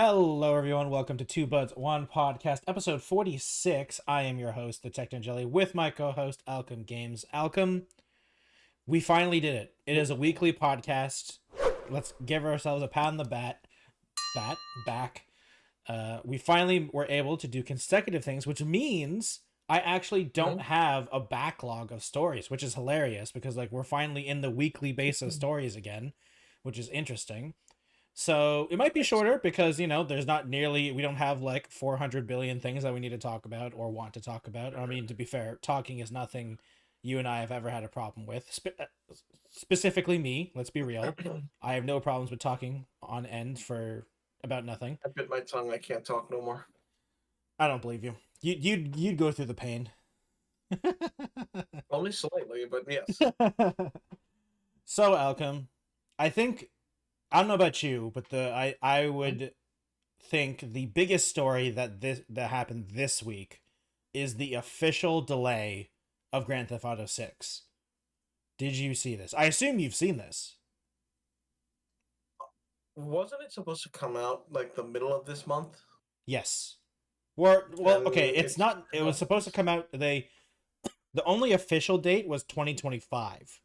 Hello, everyone. Welcome to Two Buds, One Podcast, episode 46. I am your host, Detective Jelly, with my co-host, Alchem Games. Alchem, we finally did it. It is a weekly podcast. Let's give ourselves a pat on the back. We finally were able to do consecutive things, which means I actually don't have a backlog of stories, which is hilarious because we're finally in the weekly basis stories again, which is interesting. So it might be shorter because, there's not nearly, we don't have 400 billion things that we need to talk about or want to talk about. I mean, to be fair, talking is nothing you and I have ever had a problem with. Specifically me, let's be real. I have no problems with talking on end for about nothing. I bit my tongue. I can't talk no more. I don't believe you. You'd go through the pain. Only slightly, but yes. So, Alchem, I don't know about you, but I would think the biggest story that happened this week is the official delay of Grand Theft Auto 6. Did you see this? I assume you've seen this. Wasn't it supposed to come out the middle of this month? Yes. Okay, it's not. It was supposed to come out. The only official date was 2025.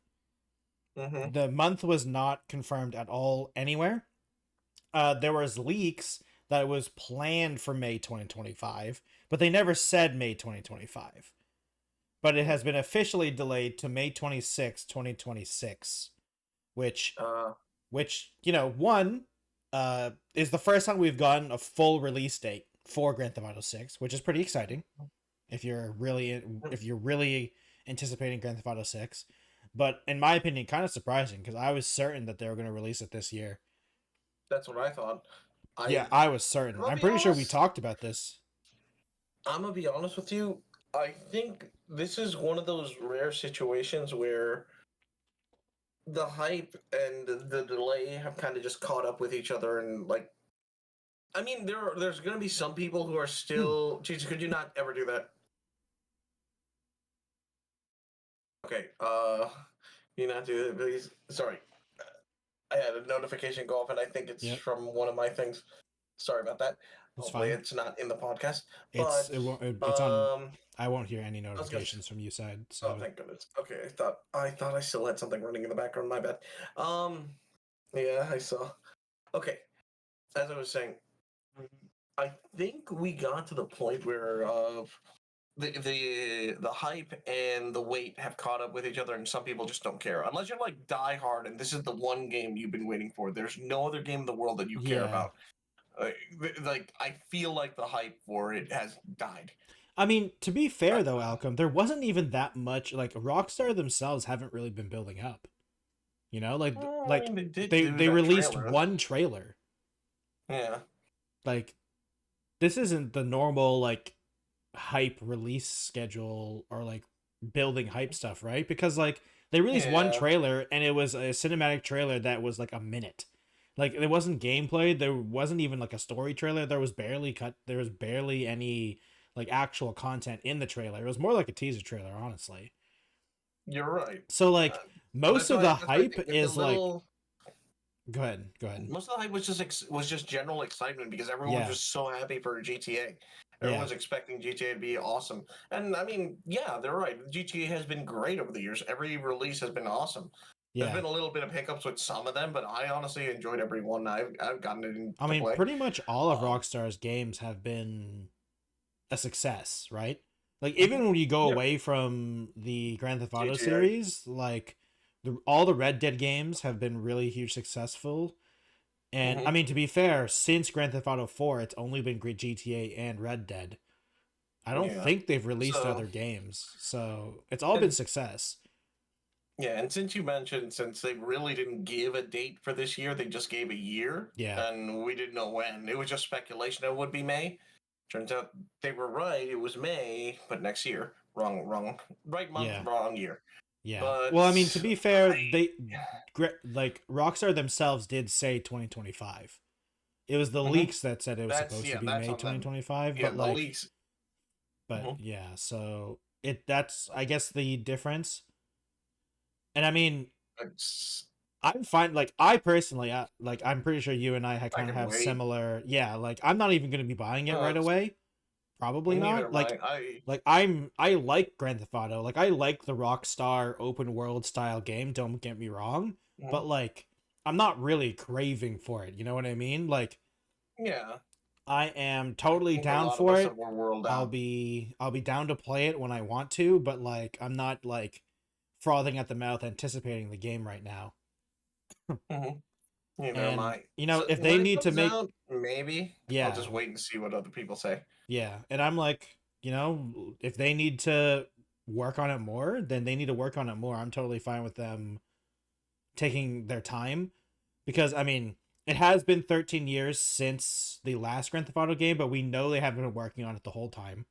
Mm-hmm. The month was not confirmed at all anywhere. There was leaks that it was planned for May 2025, but they never said May 2025. But it has been officially delayed to May 26, 2026, which is the first time we've gotten a full release date for Grand Theft Auto 6, which is pretty exciting if you're really anticipating Grand Theft Auto 6. But in my opinion, kind of surprising because I was certain that they were going to release it this year. That's what I thought. I was certain. I'm pretty sure we talked about this. I'm going to be honest with you. I think this is one of those rare situations where the hype and the delay have kind of just caught up with each other. And there's going to be some people who are still... Jesus, could you not ever do that? Okay, you not do it, please. Sorry, I had a notification go off, and I think it's from one of my things. Sorry about that. Hopefully, it's not in the podcast. It's on. I won't hear any notifications from your side. So. Oh, thank goodness. Okay, I thought I still had something running in the background. My bad. Yeah, I saw. Okay, as I was saying, I think we got to the point where the hype and the wait have caught up with each other, and some people just don't care. Unless you're die hard, and this is the one game you've been waiting for. There's no other game in the world that you care about. I feel like the hype for it has died. I mean, to be fair though, Alchem, there wasn't even that much. Rockstar themselves haven't really been building up. They released one trailer. Yeah. This isn't the normal hype release schedule or building hype stuff, right? Because they released one trailer and it was a cinematic trailer that was a minute. It wasn't gameplay. There wasn't even a story trailer. There was barely any actual content in the trailer. It was more like a teaser trailer, honestly. You're right. So most of the hype is Go ahead. Most of the hype was just general excitement because everyone was just so happy for GTA. Everyone's expecting GTA to be awesome. And I mean, yeah, they're right. GTA has been great over the years. Every release has been awesome. There's been a little bit of hiccups with some of them, but I honestly enjoyed every one I've gotten it into play. Pretty much all of Rockstar's games have been a success, right? Even when you go away from the Grand Theft Auto series, all the Red Dead games have been really huge successful. And I mean, to be fair, since Grand Theft Auto 4, it's only been GTA and Red Dead. I don't think they've released other games, so it's all been success. Yeah, and since you mentioned, since they really didn't give a date for this year, they just gave a year. Yeah. And we didn't know when. It was just speculation it would be May. Turns out they were right. It was May, but next year. Wrong. Right month, wrong year. Yeah. But well, I mean, to be fair, Rockstar themselves did say 2025. It was the leaks that said it was supposed to be May 2025. Yeah, but the leaks. But yeah, so that's I guess the difference. And I mean, I'm fine. Like I personally, like I'm pretty sure you and I I kind of can have wait. similar. Yeah, like I'm not even gonna be buying it right It's- away. Probably Neither not. am I. Like I like Grand Theft Auto. Like I like the Rockstar open world style game. Don't get me wrong, Mhm. but like I'm not really craving for it. You know what I mean? Like Yeah. I am I totally think a down lot of for us it. were world I'll out. be down to play it when I want to, but like I'm not like frothing at the mouth anticipating the game right now. Mhm. Neither am And I. you know, So if they when it need to comes make out, maybe I'll yeah, just wait and see what other people say. yeah. And I'm like, you know, if they need to work on it more, then they need to work on it more. I'm totally fine with them taking their time because I mean, it has been 13 years since the last Grand Theft Auto game, but we know they haven't been working on it the whole time.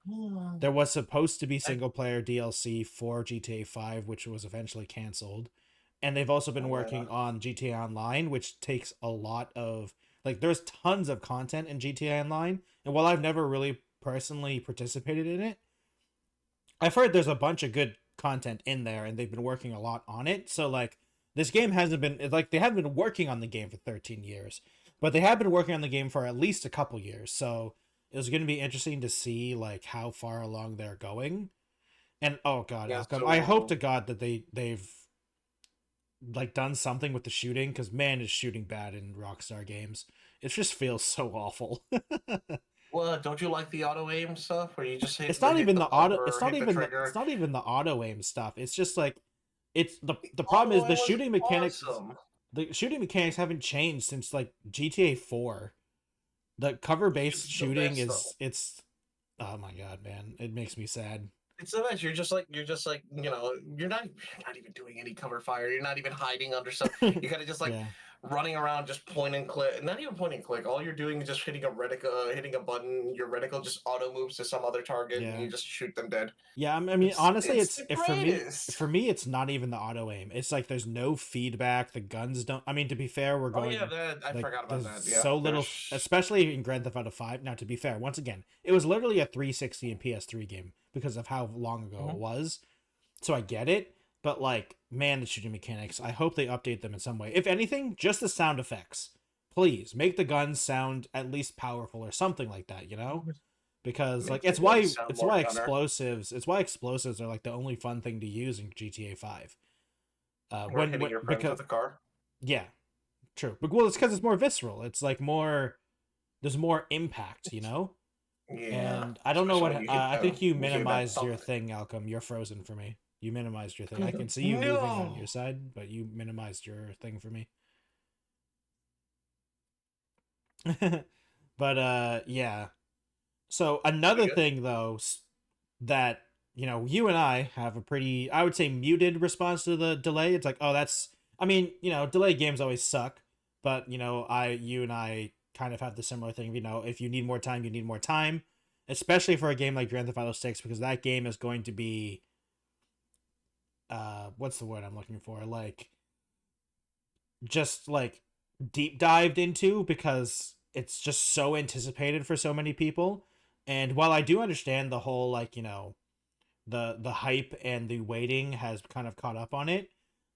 There was supposed to be I, single player DLC for GTA 5, which was eventually canceled. And they've also been yeah. working on GTA Online, which takes a lot of like there's tons of content in GTA Online. And while I've never really personally participated in it, I've heard there's a bunch of good content in there and they've been working a lot on it. So like this game hasn't been like they haven't been working on the game for 13 years, but they have been working on the game for at least a couple years. So it was going to be interesting to see like how far along they're going. And oh god, Yeah. Alchem, I hope So to god that they've like done something with the shooting because man is shooting bad in Rockstar games. It just feels so awful. well, don't you like the auto aim stuff where you just It's hit not hit even the the auto. bumper, It's not hit the even it's trigger? not even the auto aim stuff. It's just like it's the problem is Auto the aim was shooting mechanics. awesome. The shooting mechanics haven't changed since like GTA 4. The cover based It's the shooting best though. is it's oh my god, man, it makes me sad. It's the best. You're just like you're not even doing any cover fire. You're not even hiding under stuff. You kind of just like Yeah. running around, just point and click. Not even point and click. All you're doing is just hitting a reticle, hitting a button. Your reticle just auto moves to some other target, and Yeah. you just shoot them dead. Yeah, I mean, honestly, It's it's the if greatest. for me, it's not even the auto aim. It's like there's no feedback. The guns don't. I mean, to be fair, we're Oh yeah, going that I like forgot about there's that. Yeah, so little, there's especially in Grand Theft Auto 5. Now, to be fair, once again, it was literally a 360 and PS3 game because of how long ago it Mhm. was. So I get it, but like, man, the shooting mechanics. I hope they update them in some way. If anything, just the sound effects. Please make the guns sound at least powerful or something like that. You know, because like make the gun sound more gunner. it's why explosives are like the only fun thing to use in GTA 5. Or hitting your friends Because with a car. yeah, true. But well, it's because it's more visceral. It's like more there's more impact, you know. Yeah, And I don't know especially what when you hit I think them. you You hear that minimized your thump. thing, Alchem. You're frozen for me. You minimized your thing. I can see you moving on your No. side, but you minimized your thing for me. But yeah. So We another good? thing though that you and I have a pretty I would say muted response to the delay. It's like, oh, that's I mean, delay games always suck, but you and I kind of have the similar thing, if you need more time, you need more time, especially for a game like Grand Theft Auto 6 because that game is going to be what's the word I'm looking for? Like just like deep dived into because it's just so anticipated for so many people. And while I do understand the whole like, the hype and the waiting has kind of caught up on it,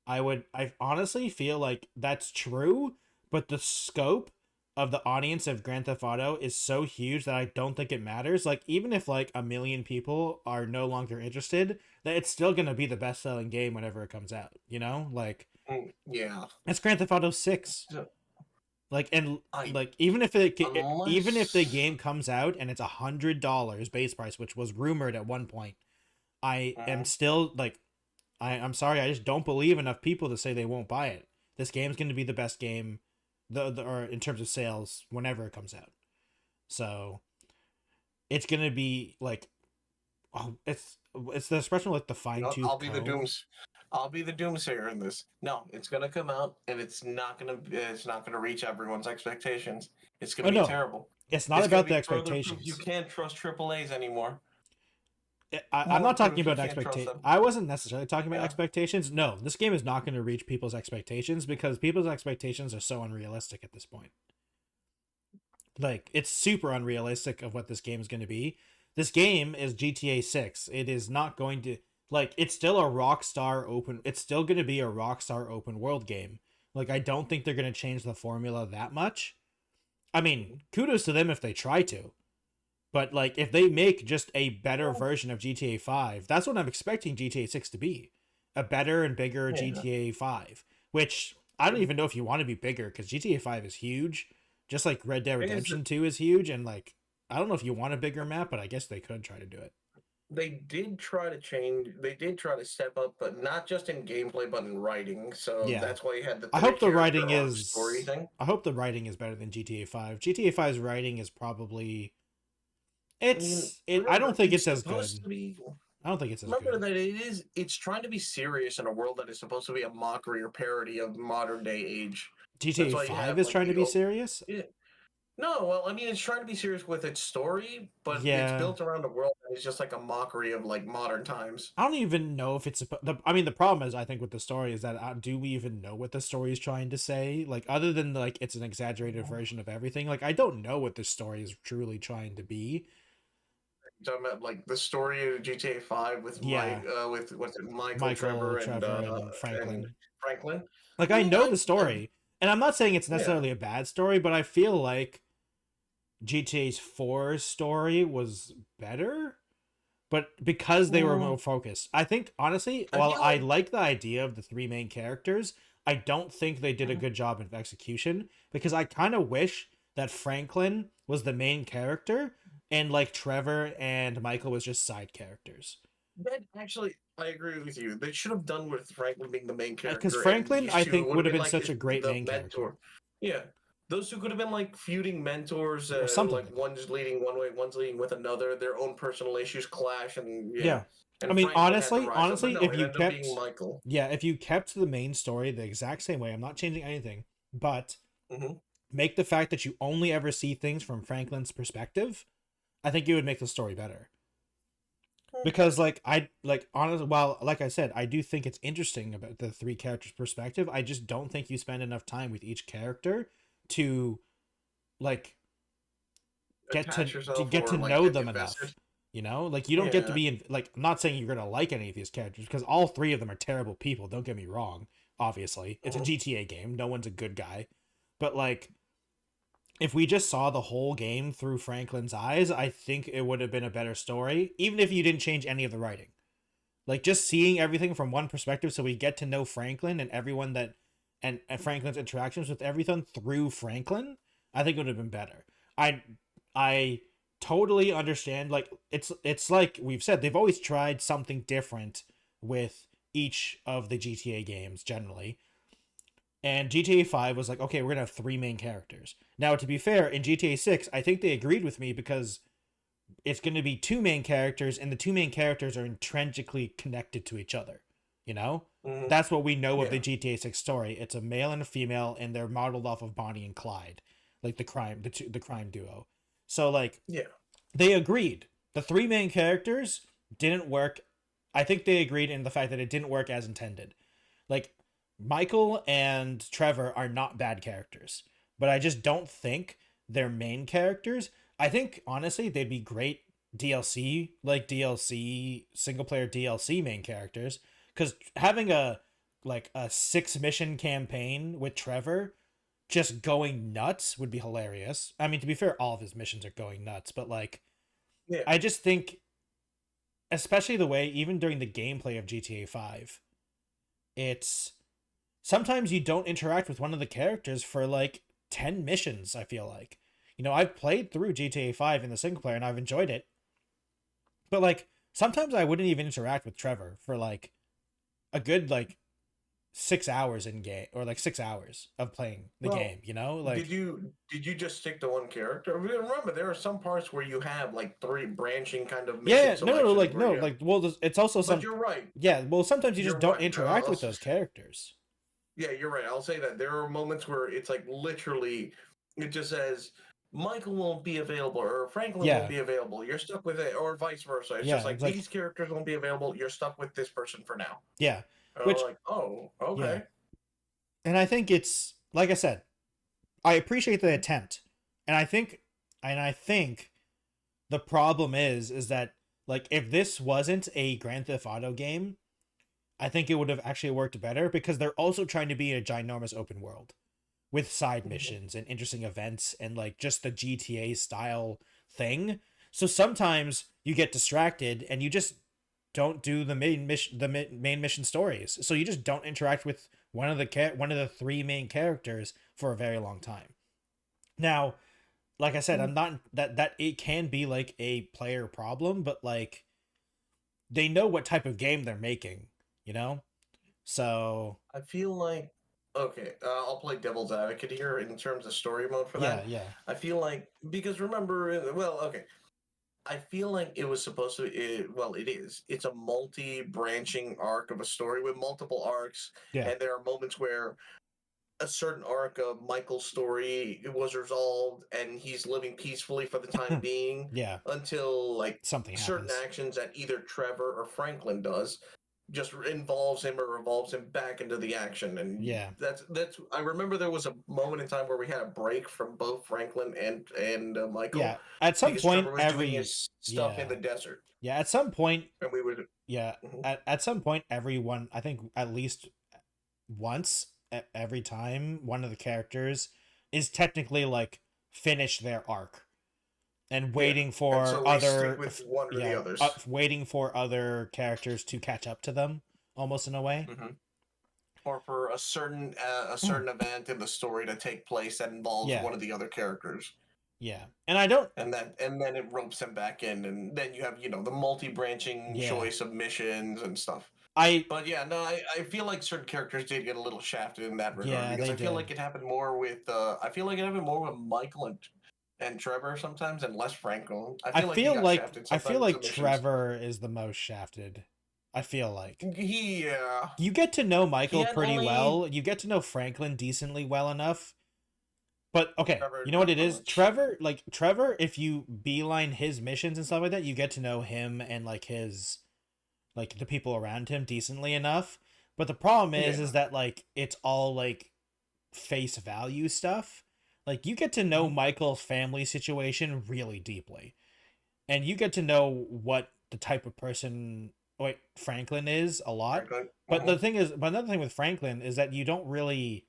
I honestly feel like that's true, but the scope of the audience of Grand Theft Auto is so huge that I don't think it matters. Like even if like a million people are no longer interested, that it's still going to be the best-selling game whenever it comes out, Like Yeah. it's Grand Theft Auto 6. So, Like and I like even if the unless game comes out and it's $100 base price, which was rumored at one point, I am Mhm. still like I'm sorry, I just don't believe enough people to say they won't buy it. This game's going to be the best game, or in terms of sales whenever it comes out. So it's going to be like, oh, it's the expression like the fine tooth I'll be the comb. I'll be the doomsayer in this. No, it's gonna come out and it's not gonna reach everyone's expectations. It's Oh gonna be no, terrible. it's not It's gonna about the be further proof you expectations. can't trust AAA's anymore. I'm More not talking proof you about can't trust them. I wasn't necessarily talking about Yeah. expectations. No, this game is not going to reach people's expectations because people's expectations are so unrealistic at this point. Like, it's super unrealistic of what this game is going to be. This game is GTA 6. It is not going to, like, it's still a Rockstar open, it's still going to be a Rockstar open world game. Like, I don't think they're going to change the formula that much. I mean, kudos to them if they try to. But, like, if they make just a better version of GTA 5, that's what I'm expecting GTA 6 to be. A better and bigger GTA 5. Which, I don't even know if you want to be bigger, because GTA 5 is huge. Just like Red Dead Redemption 2 is huge, and, like, I don't know if you want a bigger map, but I guess they could try to do it. They did try to change. They did try to step up, but not just in gameplay, but in writing. So that's why you had the. I hope the writing is story thing. I hope the writing is better than GTA 5. GTA 5's writing is probably. I don't think it's as good. I don't think it's as good. Remember that it's trying to be serious in a world that is supposed to be a mockery or parody of modern day age. GTA 5 is trying to be serious? Yeah. No, well, I mean, it's trying to be serious with its story, but it's built around a world that is just like a mockery of like modern times. I don't even know if it's. I mean, the problem is, I think with the story is that do we even know what the story is trying to say? Like, other than like it's an exaggerated version of everything. Like, I don't know what the story is truly trying to be. You're talking about like the story of GTA 5 with with what's it, Michael, Trevor, and Franklin. Like, I know the story, and I'm not saying it's necessarily a bad story, but I feel like GTA 4's story was better, but because they were more focused. I think, honestly, while I like the idea of the three main characters, I don't think they did a good job of execution, because I kind of wish that Franklin was the main character and like Trevor and Michael was just side characters. That actually, I agree with you. They should have done with Franklin being the main character. Because Franklin, I think, would have been such a great main character. Yeah. Those two could have been like feuding mentors, like one's leading one way, one's leading with another. Their own personal issues clash, and And I mean, honestly, if you kept the main story the exact same way, I'm not changing anything, but make the fact that you only ever see things from Franklin's perspective, I think it would make the story better. Because like I said, I do think it's interesting about the three characters' perspective. I just don't think you spend enough time with each character to like get to know them enough. You know, like you don't get to be in, like, I'm not saying you're gonna like any of these characters, because all three of them are terrible people. Don't get me wrong. Obviously, it's a GTA game. No one's a good guy, but like, if we just saw the whole game through Franklin's eyes, I think it would have been a better story, even if you didn't change any of the writing. Like, just seeing everything from one perspective, so we get to know Franklin and everyone that, and Franklin's interactions with everything through Franklin, I think it would have been better. I totally understand. Like, it's like we've said, they've always tried something different with each of the GTA games generally. And GTA 5 was like, okay, we're going to have three main characters. Now, to be fair, in GTA 6, I think they agreed with me, because it's going to be two main characters, and the two main characters are intrinsically connected to each other. You know? That's what we know of the GTA 6 story. It's a male and a female, and they're modeled off of Bonnie and Clyde. Like the crime duo. So, like, they agreed. The three main characters didn't work. I think they agreed in the fact that it didn't work as intended. Like, Michael and Trevor are not bad characters, but I just don't think they're main characters. I think, honestly, they'd be great DLC single player DLC main characters, because having a 6-mission campaign with Trevor just going nuts would be hilarious. I mean, to be fair, all of his missions are going nuts, but like, I just think, especially the way, even during the gameplay of GTA 5, it's sometimes you don't interact with one of the characters for like 10 missions, I feel like. You know, I've played through GTA 5 in the single player and I've enjoyed it. But like, sometimes I wouldn't even interact with Trevor for like a good 6 hours in game, or like 6 hours of playing the game, you know? Like, did you just stick to one character? Remember, there are some parts where you have like three branching kind of missions. Well, it's also some. But you're right. Yeah, well, sometimes you just don't interact with those characters. Yeah, you're right. I'll say that there are moments where it's like literally, it just says Michael won't be available or Franklin won't be available. You're stuck with it, or vice versa. It's just like these characters won't be available. You're stuck with this person for now. Yeah. Which, like, oh, okay. Yeah. And I think it's, like I said, I appreciate the attempt. And I think the problem is that, like, if this wasn't a Grand Theft Auto game, I think it would have actually worked better because they're also trying to be a ginormous open world with side missions and interesting events and like just the GTA style thing. So sometimes you get distracted and you just don't do the main mission, main mission stories. So you just don't interact with one of the three main characters for a very long time. Now, like I said, I'm not that it can be like a player problem, but like they know what type of game they're making, you know? So I feel like okay, I'll play devil's advocate here in terms of story mode for that. yeah. I feel like because remember, well, okay, I feel like it was supposed to. Well, it is. It's a multi-branching arc of a story with multiple arcs, Yeah. and there are moments where a certain arc of Michael's story was resolved, and he's living peacefully for the time being. Yeah. Until like Something certain happens. actions that either Trevor or Franklin does just involves him or revolves him back into the action. And Yeah. that's I remember there was a moment in time where we had a break from both Franklin and Michael. Yeah. At some point Trevor was doing his stuff in the desert. Yeah, at some point And we would at some point everyone, I think at least once every time one of the characters is technically like finished their arc and waiting for and so other with one or the others. Waiting for other characters to catch up to them almost in a way. Or for a certain event in the story to take place that involves one of the other characters. Yeah. And I don't and then it ropes them back in, and then you have, the multi-branching choice of missions and stuff. But yeah, no, I feel like certain characters did get a little shafted in that regard, because I feel like it happened more with Michael and Trevor sometimes, and less Franklin. I feel like Trevor is the most shafted. I feel like you get to know Michael pretty well. You get to know Franklin decently well enough. But okay, you know what it is? Trevor, if you beeline his missions and stuff like that, you get to know him and like his, like the people around him decently enough. But the problem is that like it's all like face value stuff. Like you get to know Michael's family situation really deeply, and you get to know what the type of person Franklin is a lot. But the thing is, but another thing with Franklin is that you don't really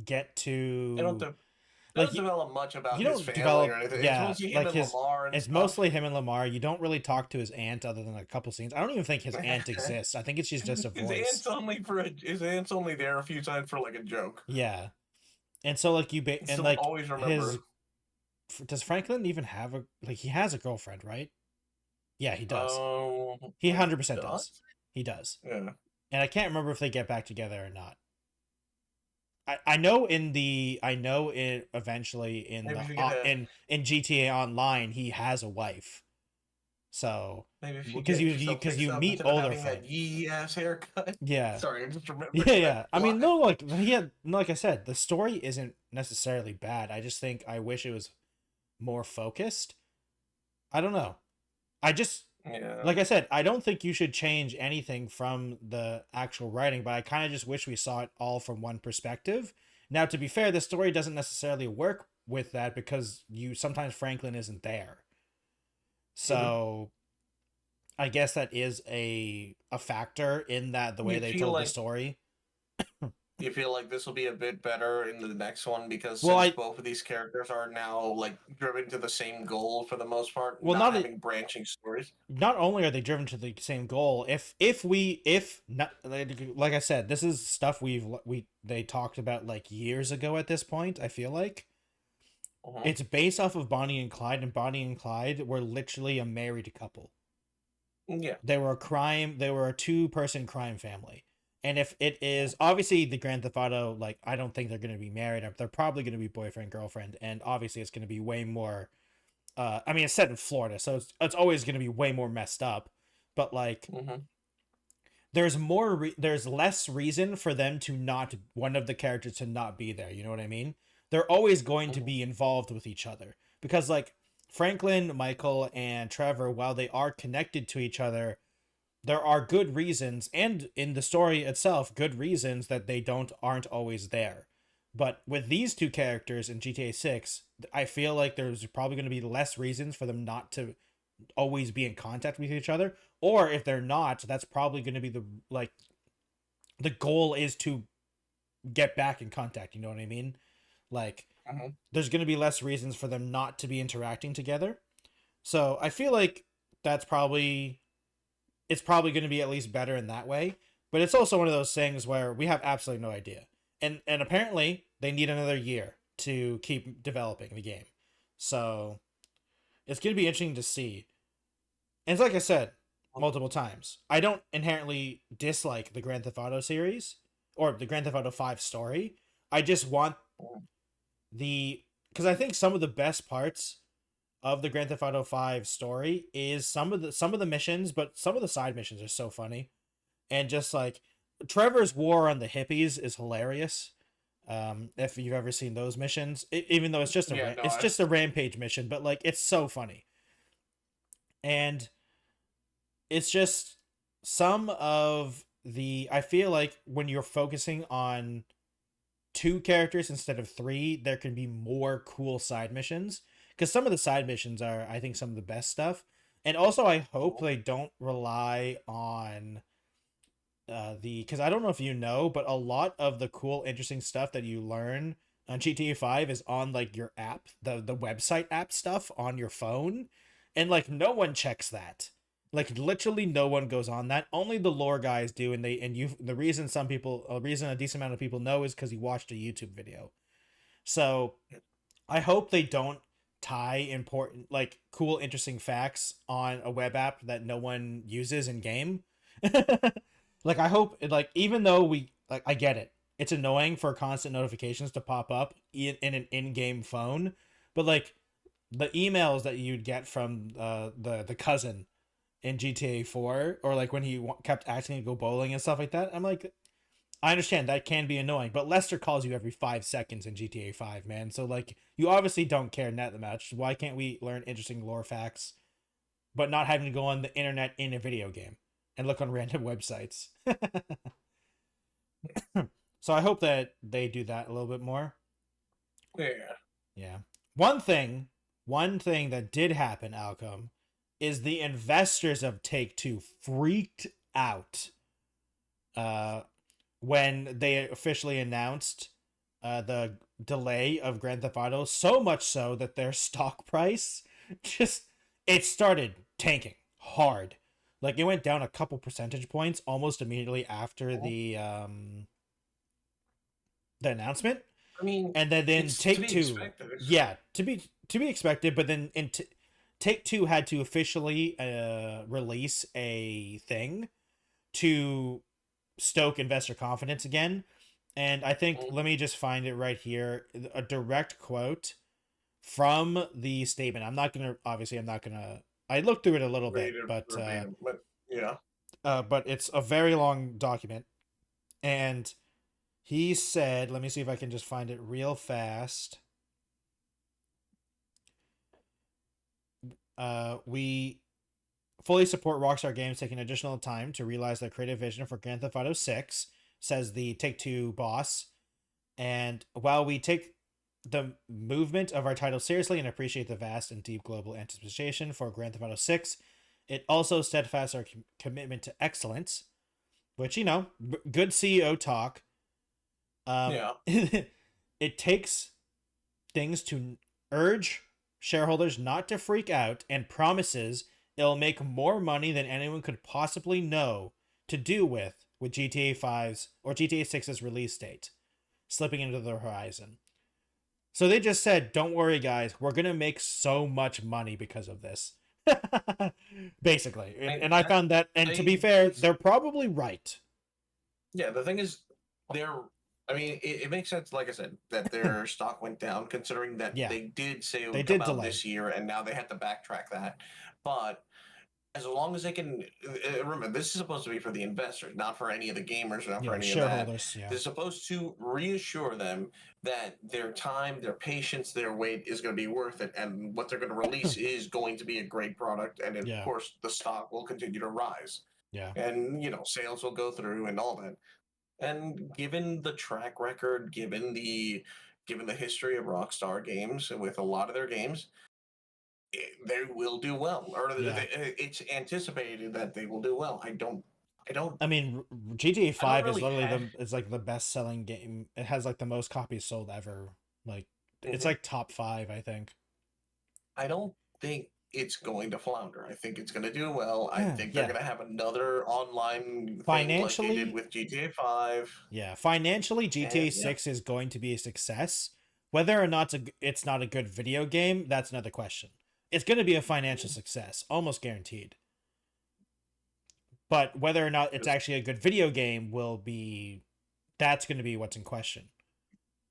get to. They don't develop much about his family or anything. Yeah, it's mostly him and Lamar. It's mostly him and Lamar. You don't really talk to his aunt other than a couple scenes. I don't even think his aunt exists. I think it's just a voice. His aunt's only there a few times for like a joke. Yeah, and so like and like always remember. Does Franklin even have he has a girlfriend, right? Yeah, he does. He 100% does. He does. Yeah. And I can't remember if they get back together or not. I know eventually in GTA Online he has a wife. So because you meet older friends. Yee-ass haircut. Yeah. Sorry, I just remember. Yeah. I mean, no, like like I said, the story isn't necessarily bad. I just think I wish it was more focused. I don't know. Like I said, I don't think you should change anything from the actual writing, but I kind of just wish we saw it all from one perspective. Now, to be fair, the story doesn't necessarily work with that because sometimes Franklin isn't there. So I guess that is a factor in that the way they told the story. You feel like this will be a bit better in the next one because both of these characters are now like driven to the same goal for the most part. Not having branching stories. Not only are they driven to the same goal, if not, like I said, this is stuff they talked about like years ago at this point. I feel like it's based off of Bonnie and Clyde, and Bonnie and Clyde were literally a married couple. Yeah, they were a 2-person crime family. And if it is obviously the Grand Theft Auto, like I don't think they're going to be married. They're probably going to be boyfriend girlfriend, and obviously it's going to be way more. I mean, it's set in Florida, so it's always going to be way more messed up. But like, there's less reason for them to not one of the characters to not be there. You know what I mean? They're always going to be involved with each other because like Franklin, Michael, and Trevor, while they are connected to each other, there are good reasons, and in the story itself, good reasons that they aren't always there. But with these two characters in GTA 6, I feel like there's probably going to be less reasons for them not to always be in contact with each other, or if they're not, that's probably going to be the goal is to get back in contact. You know what I mean? Like, there's going to be less reasons for them not to be interacting together. So I feel like that's probably it's probably going to be at least better in that way. But it's also one of those things where we have absolutely no idea, and apparently they need another year to keep developing the game. So it's going to be interesting to see. And it's like I said multiple times, I don't inherently dislike the Grand Theft Auto series or the Grand Theft Auto 5 story. I just want because I think some of the best parts of the Grand Theft Auto 5 story is some of the missions, but some of the side missions are so funny. And just like Trevor's war on the hippies is hilarious. If you've ever seen those missions, even though it's just just a rampage mission, but like it's so funny. And it's just some of I feel like when you're focusing on two characters instead of three, there can be more cool side missions, because some of the side missions are, I think, some of the best stuff. And also I hope they don't rely on because I don't know if you know, but a lot of the cool interesting stuff that you learn on GTA 5 is on like your app, the website app stuff on your phone, and like no one checks that. Like literally no one goes on that. Only the lore guys do, and the reason a decent amount of people know is because you watched a YouTube video. So I hope they don't tie important, like cool interesting facts on a web app that no one uses in game. Like I hope like, even though I get it, it's annoying for constant notifications to pop up in an in-game phone, but like the emails that you'd get from the cousin in GTA 4, or like when he kept asking to go bowling and stuff like that, I'm like, I understand that can be annoying, but Lester calls you every 5 seconds in GTA 5, man. So like, you obviously don't care that much. Why can't we learn interesting lore facts, but not having to go on the internet in a video game and look on random websites? So I hope that they do that a little bit more. Yeah. Yeah. One thing that did happen, Alchem, is the investors of Take-Two freaked out when they officially announced the delay of Grand Theft Auto, so much so that their stock price it started tanking hard. Like it went down a couple percentage points almost immediately after the announcement. I mean, and then Take-Two, yeah, to be expected, but then Take-Two had to officially release a thing to stoke investor confidence again. And I think, let me just find it right here, a direct quote from the statement. I'm not gonna I looked through it a little bit, but yeah. But it's a very long document, and he said, let me see if I can just find it real fast. We fully support Rockstar Games taking additional time to realize their creative vision for Grand Theft Auto 6, says the Take-Two boss. And while we take the movement of our title seriously and appreciate the vast and deep global anticipation for Grand Theft Auto 6, it also steadfasts our commitment to excellence, which, good CEO talk. Yeah. It takes things to urge shareholders not to freak out, and promises it'll make more money than anyone could possibly know to do with GTA 5's or GTA 6's release date slipping into the horizon. So they just said, don't worry guys, we're going to make so much money because of this. Basically. And I found that, and to be fair, they're probably right. Yeah, the thing is, it makes sense, like I said, that their stock went down, considering that they did say it would come out this year, and now they had to backtrack that. But as long as they can, remember, this is supposed to be for the investors, not for any of the gamers, not for any of that. Yeah. They're supposed to reassure them that their time, their patience, their wait is going to be worth it, and what they're going to release is going to be a great product, and of course, the stock will continue to rise. Yeah. And, sales will go through and all that. And given the track record, given the history of Rockstar Games with a lot of their games, they will do well, or Yeah. it's anticipated that they will do well. I mean, GTA I don't 5 is really literally have. is like the best selling game. It has like the most copies sold ever. Like it's Mhm. like top 5, I think. I don't think it's going to flounder. I think it's going to do well. I Yeah, think they're yeah. going to have another online thing like they did Financially, with GTA 5. yeah, financially GTA And yeah, 6 is going to be a success. Whether or not it's not a good video game, that's another question. It's going to be a financial success, almost guaranteed. But whether or not it's just, actually a good video game will be that's going to be what's in question,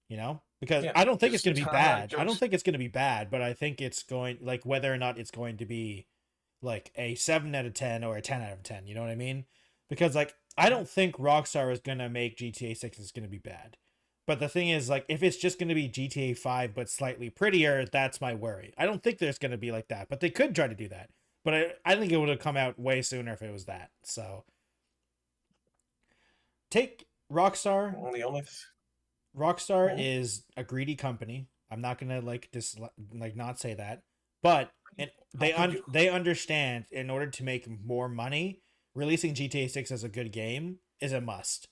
you know? Because yeah, I don't think it's going just to be like bad. I don't jokes. think it's going to be bad, but I think it's going like whether or not it's going to be like a 7 out of 10 or a 10 out of 10, you know what I mean? Because like I don't think Rockstar is going to make GTA 6 is going to be bad. But the thing is like if it's just going to be GTA 5 but slightly prettier, that's my worry. I don't think there's going to be like that, but they could try to do that. But I think it would have come out way sooner if it was that. So take Rockstar. The only Rockstar Mhm. is a greedy company. I'm not gonna like not say that, but How could you? they understand in order to make more money, releasing GTA 6 as a good game is a must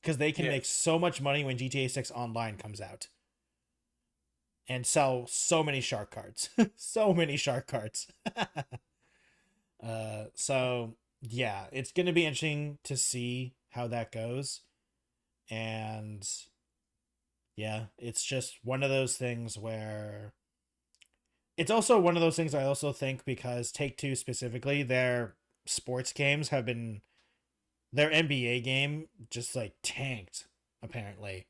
because they can Yeah, make so much money when GTA 6 Online comes out and sell so many shark cards, so many shark cards. So yeah, it's gonna be interesting to see how that goes, and yeah, it's just one of those things where it's also one of those things I also think because Take-Two specifically, their sports games have been their NBA game just like tanked apparently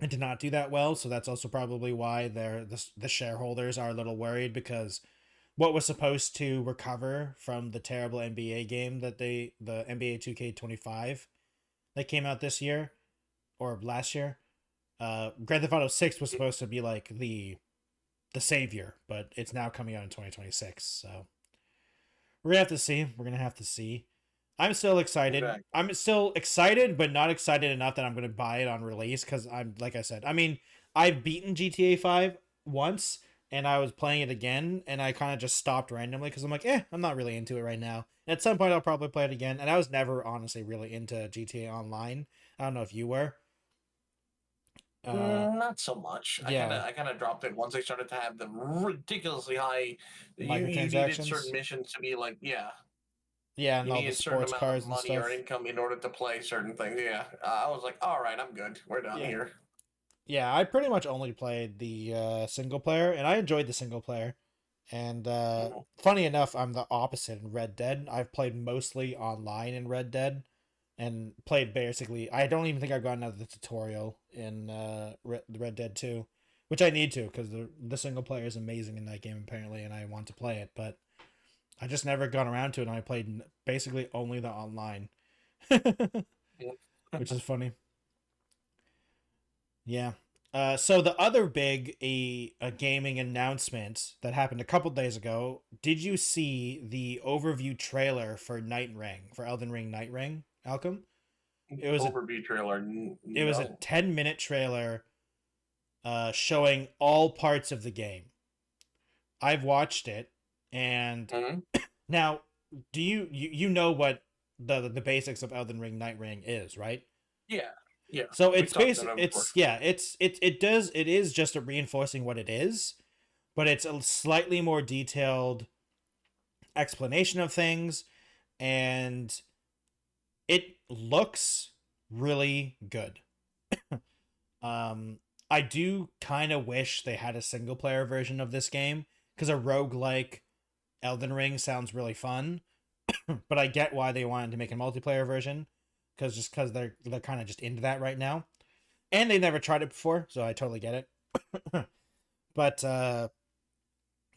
and did not do that well, so that's also probably why the shareholders are a little worried because what was supposed to recover from the terrible NBA game that the NBA 2K25 that came out this year or last year, Grand Theft Auto 6 was supposed to be like the savior, but it's now coming out in 2026. So we're gonna have to see. We're gonna have to see. I'm still excited. exactly. I'm still excited, but not excited enough that I'm gonna buy it on release because I'm like I said. I mean, I've beaten GTA 5 once, and I was playing it again, and I kind of just stopped randomly because I'm like, I'm not really into it right now. And at some point, I'll probably play it again. And I was never honestly really into GTA Online. I don't know if you were. Not so much. Yeah, I kind of dropped it once they started to have the ridiculously high. You needed certain microtransactions. missions to be like, yeah, Yeah, and you all the needed a certain sports amount of cars and money or stuff. income in order to play certain things. Yeah, I was like, all right, I'm good. We're done Yeah. here. Yeah, I pretty much only played the single player, and I enjoyed the single player. And Mhm. funny enough, I'm the opposite in Red Dead. I've played mostly online in Red Dead, and played basically. I don't even think I've gotten out of the tutorial in Red Dead 2, which I need to because the single player is amazing in that game apparently, and I want to play it, but I just never got around to it. And I played basically only the online, which is funny. Yeah. So the other big a gaming announcement that happened a couple days ago. Did you see the overview trailer for Night Ring for Elden Ring Night Ring, Alchem? It was a Overview trailer, it was a no. 10-minute trailer showing all parts of the game. I've watched it, and Hmm. now do you know what the basics of Elden Ring Night Ring is, right? Yeah, yeah. So We it's talked about basic. it before. It's yeah. It is just a reinforcing what it is, but it's a slightly more detailed explanation of things, and it looks really good. I do kind of wish they had a single player version of this game because a roguelike Elden Ring sounds really fun, but I get why they wanted to make a multiplayer version because they're kind of just into that right now. And they never tried it before, so I totally get it. But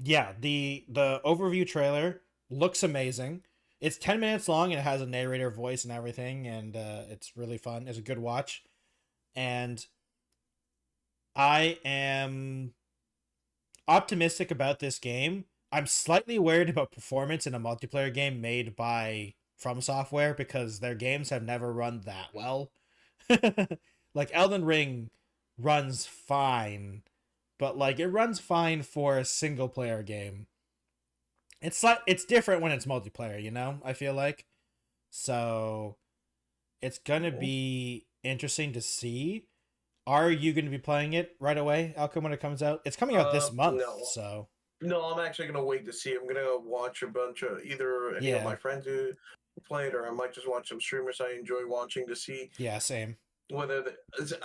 yeah, the overview trailer looks amazing. It's 10 minutes long and it has a narrator voice and everything, and it's really fun. It's a good watch, and I am optimistic about this game. I'm slightly worried about performance in a multiplayer game made by From Software because their games have never run that well. Like Elden Ring runs fine, but like it runs fine for a single player game. It's different when it's multiplayer, you know, I feel like. So it's gonna be interesting to see. Are you gonna be playing it right away, Alchem, when it comes out? It's coming out this month, no. so No, I'm actually gonna wait to see. I'm gonna watch a bunch of either any of my friends who play it, or I might just watch some streamers I enjoy watching to see. Yeah, same. Whether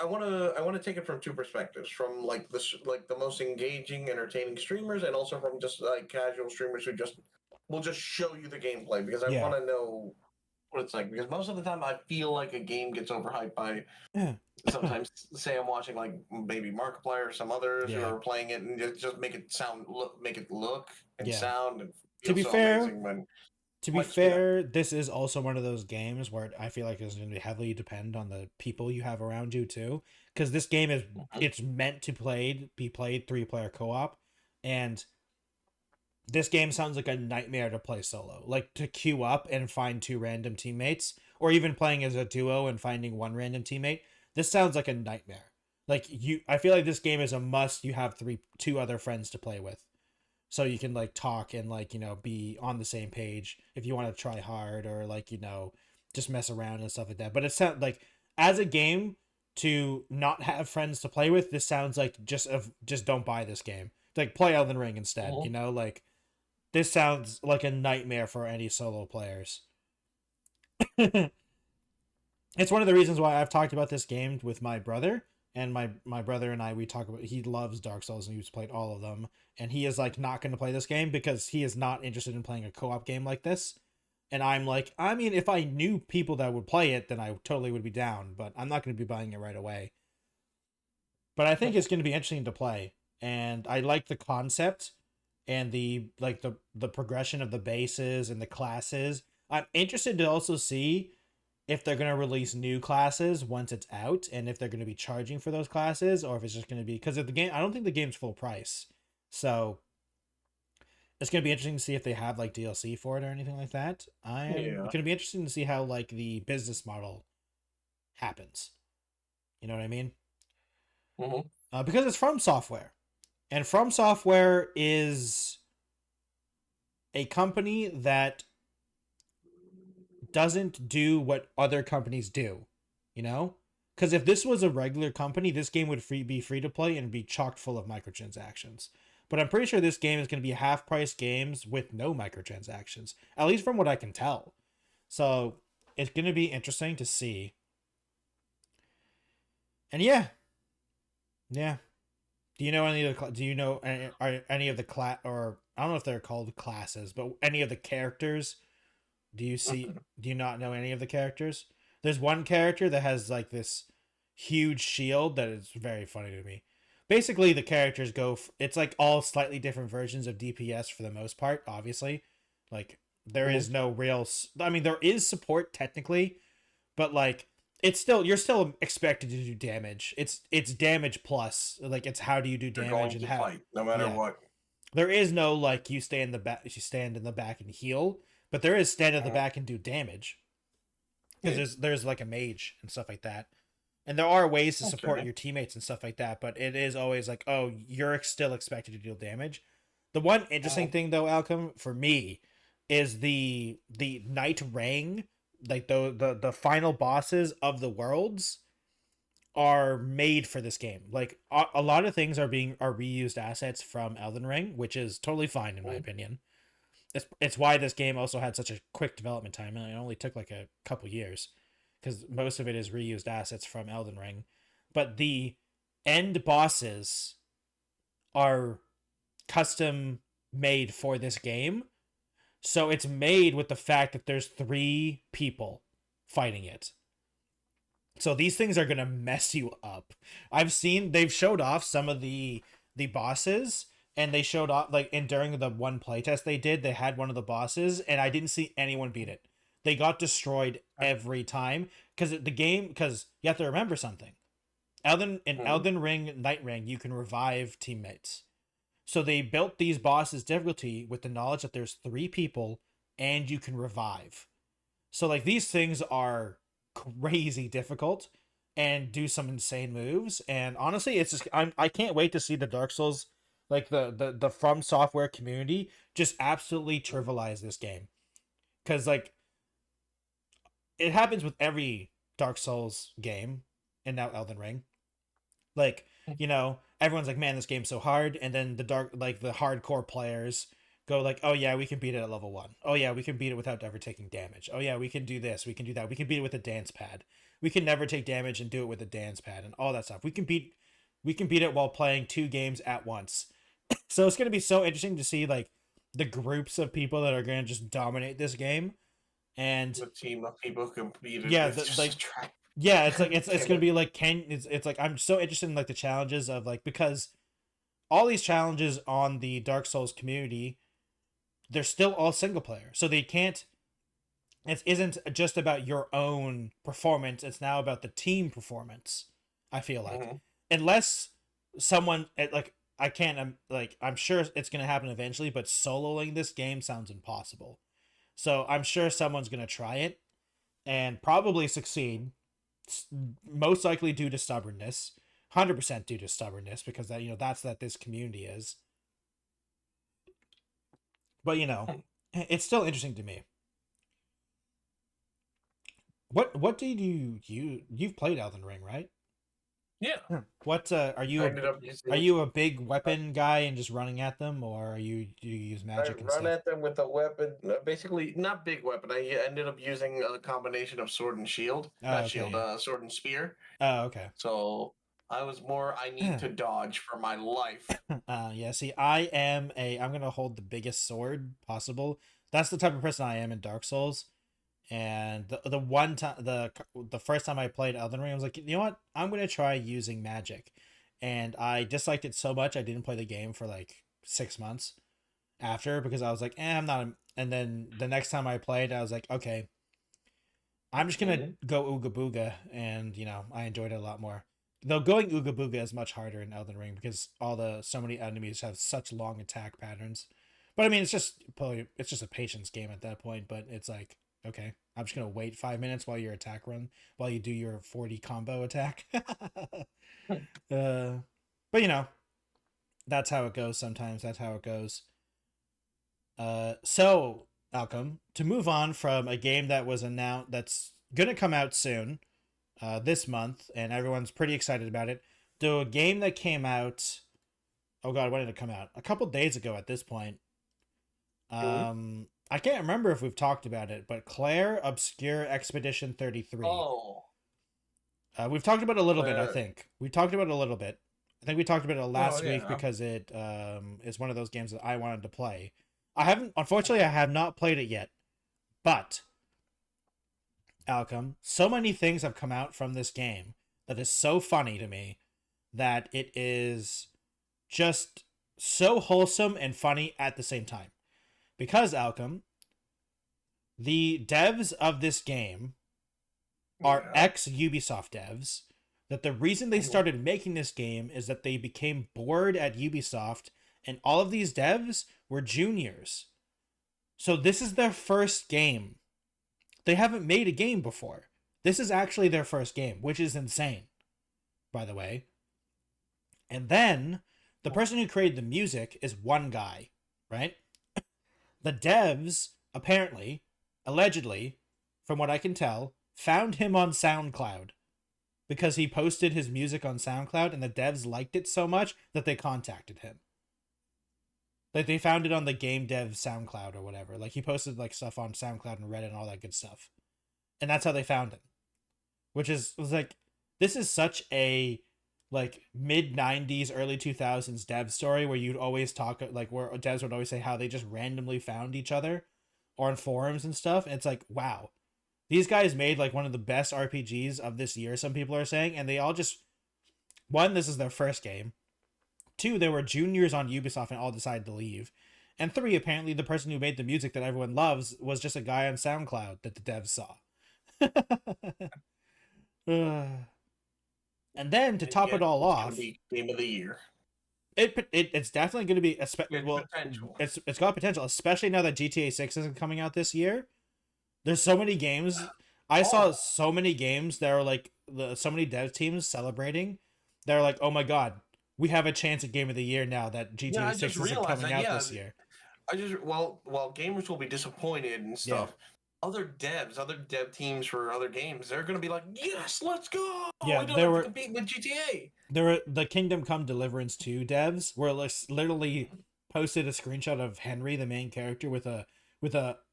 I wanna take it from two perspectives, from like the most engaging, entertaining streamers, and also from just like casual streamers who will just show you the gameplay, because I want to know what it's like. Because most of the time, I feel like a game gets overhyped by. Sometimes, say I'm watching like maybe Markiplier or some others who are playing it, and just make it look and sound and feel to be so fair. amazing when. To be fair, this is also one of those games where I feel like it's going to heavily depend on the people you have around you too, because this game is it's meant to be played 3-player co-op, and this game sounds like a nightmare to play solo. Like to queue up and find 2 random teammates, or even playing as a duo and finding 1 random teammate. This sounds like a nightmare. Like I feel like this game is a must. You have 2 other friends to play with. So you can like talk and like, you know, be on the same page if you want to try hard, or like, you know, just mess around and stuff like that. But it sounds like as a game to not have friends to play with, this sounds like just don't buy this game. Like play Elden Ring instead, you know, like this sounds like a nightmare for any solo players. It's one of the reasons why I've talked about this game with my brother. And my brother and I, we talk about, he loves Dark Souls and he's played all of them. And he is like not going to play this game because he is not interested in playing a co-op game like this. And I'm like, I mean, if I knew people that would play it, then I totally would be down. But I'm not going to be buying it right away. But I think it's going to be interesting to play. And I like the concept and the progression of the bases and the classes. I'm interested to also see if they're going to release new classes once it's out, and if they're going to be charging for those classes, or if it's just going to be, because of the game, I don't think the game's full price. So it's going to be interesting to see if they have like DLC for it or anything like that. It's going to be interesting to see how like the business model happens. You know what I mean? Because it's From Software, and From Software is a company that doesn't do what other companies do, you know? Because if this was a regular company, this game would be free to play and be chocked full of microtransactions. But I'm pretty sure this game is going to be half-price games with no microtransactions, at least from what I can tell. So it's going to be interesting to see. And yeah. Do you know any of the or I don't know if they're called classes, but any of the characters? Do you not know any of the characters? There's one character that has like this huge shield that is very funny to me. Basically, the characters it's like all slightly different versions of DPS for the most part, obviously. Like, there is no real... I mean, there is support, technically, but like, you're still expected to do damage. It's damage plus. Like, it's how do you do damage and how... fight, no matter what. There is no, like, you stand in the back and heal. But there is stand at the back and do damage. Because there's like a mage and stuff like that. And there are ways to support your teammates and stuff like that. But it is always like, oh, you're still expected to deal damage. The one interesting thing, though, Alchem, for me, is the Nightreign. Like the final bosses of the worlds are made for this game. Like a lot of things are reused assets from Elden Ring, which is totally fine in my opinion. It's why this game also had such a quick development time, and it only took like a couple years, because most of it is reused assets from Elden Ring. But the end bosses are custom made for this game, so it's made with the fact that there's 3 people fighting it. So these things are gonna mess you up. They've showed off some of the bosses. And they showed off, like, and during the one playtest they did, they had one of the bosses, and I didn't see anyone beat it. They got destroyed every time, because you have to remember something. Elden Ring, you can revive teammates. So they built these bosses' difficulty with the knowledge that there's 3 people, and you can revive. So, like, these things are crazy difficult, and do some insane moves. And honestly, it's just I can't wait to see the Dark Souls, like the From Software community, just absolutely trivialize this game, because like it happens with every Dark Souls game, and now Elden Ring. Like, everyone's like, man, this game's so hard, and then the hardcore players go like, oh yeah, we can beat it at level 1. Oh yeah, we can beat it without ever taking damage. Oh yeah, we can do this, we can do that, we can beat it with a dance pad. We can never take damage and do it with a dance pad and all that stuff. We can beat it while playing 2 games at once. So it's gonna be so interesting to see like the groups of people that are gonna just dominate this game. And the team of people competed. Yeah, yeah, it's like it's gonna be like it's like I'm so interested in like the challenges of like, because all these challenges on the Dark Souls community, they're still all single player, so they can't. It isn't just about your own performance. It's now about the team performance. I feel like, unless someone like I can't. I'm sure it's gonna happen eventually, but soloing this game sounds impossible. So I'm sure someone's gonna try it and probably succeed. Most likely due to stubbornness, 100% due to stubbornness, because that's that this community is. But it's still interesting to me. What did you've played Elden Ring, right? Yeah. What are you? Are you a big weapon guy and just running at them, or do you use magic? I run at them with a weapon, basically not big weapon. I ended up using a combination of sword and shield, sword and spear. Oh, okay. So I was more. I need to dodge for my life. Yeah. See, I'm gonna hold the biggest sword possible. That's the type of person I am in Dark Souls. And the one time the first time I played Elden Ring, I was like, you know what? I'm gonna try using magic, and I disliked it so much I didn't play the game for like 6 months after, because I was like, I'm not. And then the next time I played, I was like, okay, I'm just gonna go ooga booga, and I enjoyed it a lot more. Though going ooga booga is much harder in Elden Ring because so many enemies have such long attack patterns. But I mean, it's just a patience game at that point. But it's like, okay, I'm just gonna wait 5 minutes while your attack run, while you do your 40 combo attack. But that's how it goes sometimes. That's how it goes. So Alchem, to move on from a game that was announced that's gonna come out soon, this month, and everyone's pretty excited about it, to a game that came out. Oh god, when did it come out? A couple days ago at this point. I can't remember if we've talked about it, but Claire Obscure Expedition 33. Oh. We've talked about it a little bit, I think. We talked about it a little bit. I think we talked about it last week because it is one of those games that I wanted to play. Unfortunately, I have not played it yet. But, Alchem, so many things have come out from this game that is so funny to me that it is just so wholesome and funny at the same time. Because, Alchem, the devs of this game are ex-Ubisoft devs, that the reason they started making this game is that they became bored at Ubisoft, and all of these devs were juniors. So this is their first game. They haven't made a game before. This is actually their first game, which is insane, by the way. And then, the person who created the music is one guy, right? The devs, apparently, allegedly, from what I can tell, found him on SoundCloud because he posted his music on SoundCloud, and the devs liked it so much that they contacted him. Like, they found it on the game dev SoundCloud or whatever. Like, he posted like stuff on SoundCloud and Reddit and all that good stuff. And that's how they found him. Which was like, this is such a like mid-90s, early 2000s dev story where you'd always talk, like, where devs would always say how they just randomly found each other or on forums and stuff. And it's like, wow, these guys made like one of the best RPGs of this year, some people are saying, and they all just, one, this is their first game. 2, they were juniors on Ubisoft and all decided to leave. And 3, apparently the person who made the music that everyone loves was just a guy on SoundCloud that the devs saw. And then to top it all off, game of the year. It's definitely going to be potential. It's got potential, especially now that GTA 6 isn't coming out this year. There's so many games. I saw so many games that are like so many dev teams celebrating. They're like, oh my god, we have a chance at Game of the Year now that Yeah, GTA I just 6 isn't realized coming that. out Yeah, this year. I just while gamers will be disappointed and Yeah. stuff, other dev teams for other games, they're gonna be like, yes, let's go. Yeah, We don't there have to were compete with GTA. there were the Kingdom Come Deliverance 2 devs were literally posted a screenshot of Henry, the main character, with a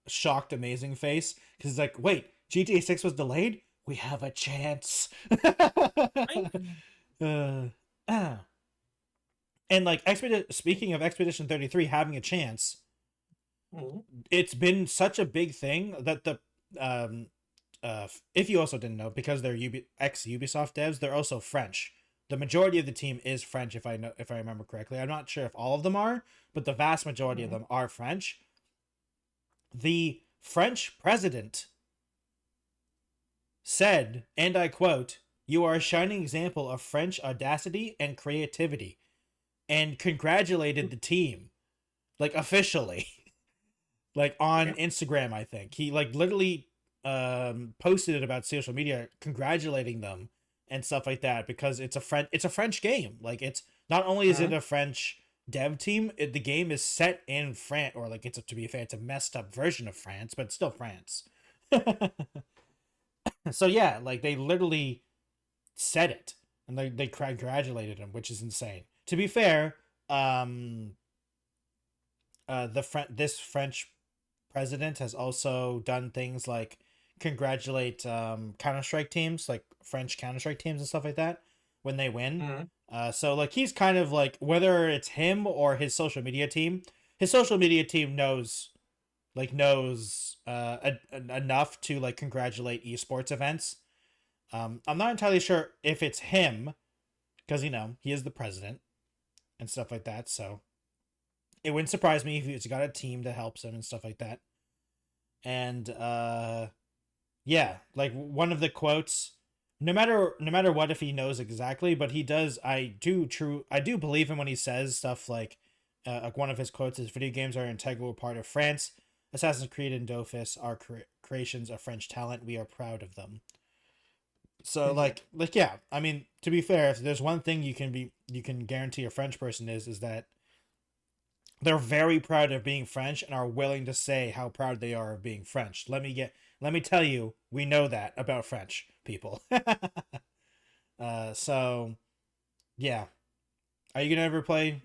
shocked, amazing face because it's like, wait, GTA 6 was delayed. We have a chance. Right? Ah. And like speaking of Expedition 33 having a chance, Mhm. it's been such a big thing that the if you also didn't know, because they're ex Ubisoft devs, they're also French. The majority of the team is French, if I remember correctly. I'm not sure if all of them are, but the vast majority of them are French. The French president said, and I quote, "You are a shining example of French audacity and creativity," and congratulated the team, like officially, like on Instagram. I think he like literally posted it about social media, congratulating them and stuff like that, because it's a French game. Like, it's not only is it a French dev team, the game is set in France, or like, to be fair, it's a messed up version of France, but it's still France. So yeah, like they literally said it, and they congratulated him, which is insane. To be fair, this French president has also done things like congratulate Counter-Strike teams, like French Counter-Strike teams and stuff like that, when they win. So like, he's kind of like, whether it's him or his social media team knows enough to like congratulate esports events. I'm not entirely sure if it's him, because he is the president and stuff like that, so it wouldn't surprise me if he's got a team that helps him and stuff like that. And yeah, like one of the quotes, no matter what, if he knows exactly, but he does, I do believe him when he says stuff like one of his quotes is, "Video games are an integral part of France. Assassin's Creed and Dofus are creations of French talent. We are proud of them." So like yeah, I mean, to be fair, if there's one thing you can guarantee a French person is that they're very proud of being French and are willing to say how proud they are of being French. Let me tell you, we know that about French people. So yeah, are you gonna ever play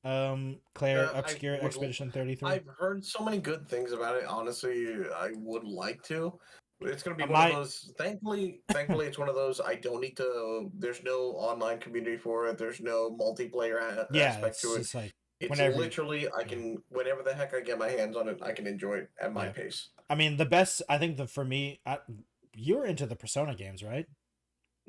Claire Obscure Expedition 33? I've heard so many good things about it. Honestly, I would like to. It's gonna be one of those. Thankfully, it's one of those. I don't need to. There's no online community for it. There's no multiplayer aspect to it. Just like, it's literally, I can, whenever the heck I get my hands on it, I can enjoy it at my pace. I mean, the best, I think for me, you're into the Persona games, right?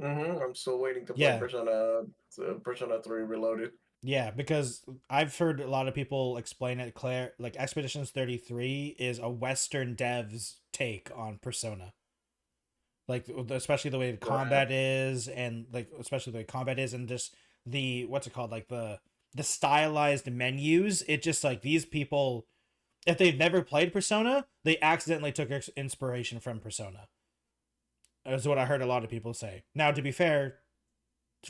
I'm still waiting to play Persona 3 Reloaded. Yeah, because I've heard a lot of people explain it, Claire, like Expeditions 33 is a Western dev's take on Persona. Like, especially the way the combat is, and like, especially the way combat is, and just the, what's it called? Like the stylized menus. It just like, these people, if they've never played Persona, they accidentally took inspiration from Persona. Is what I heard a lot of people say. Now, to be fair,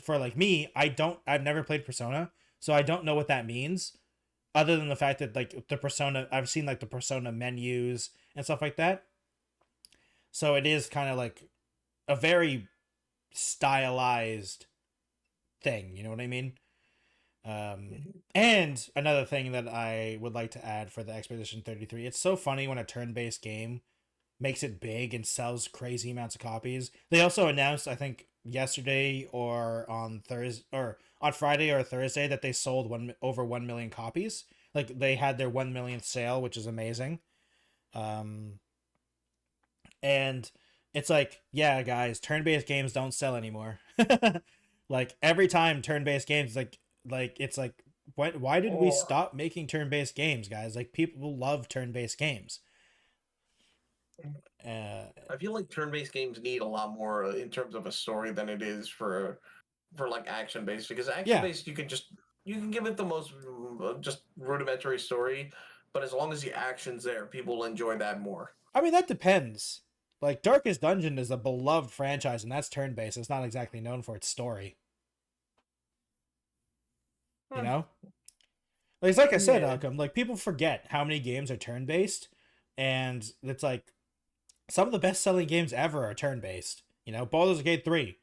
for like me, I've never played Persona, so I don't know what that means, other than the fact that like the Persona, I've seen like the Persona menus and stuff like that. So it is kind of like a very stylized thing, you know what I mean? And another thing that I would like to add for the Expedition 33, it's so funny when a turn-based game makes it big and sells crazy amounts of copies. They also announced, I think yesterday or on Thursday or on Friday or Thursday, that they sold over 1 million copies. Like, they had their 1 millionth sale, which is amazing. And it's like, yeah, guys, turn-based games don't sell anymore. Like, every time turn-based games, like it's like, why did we stop making turn-based games, guys? Like, people love turn-based games. I feel like turn-based games need a lot more in terms of a story than it is for like action-based, because action-based you can give it the most just rudimentary story, but as long as the action's there, people will enjoy that more. I mean, that depends. Like Darkest Dungeon is a beloved franchise, and that's turn-based. It's not exactly known for its story. You know? Like I said, Alchem, like people forget how many games are turn-based, and it's like some of the best-selling games ever are turn-based. You know, Baldur's Gate 3.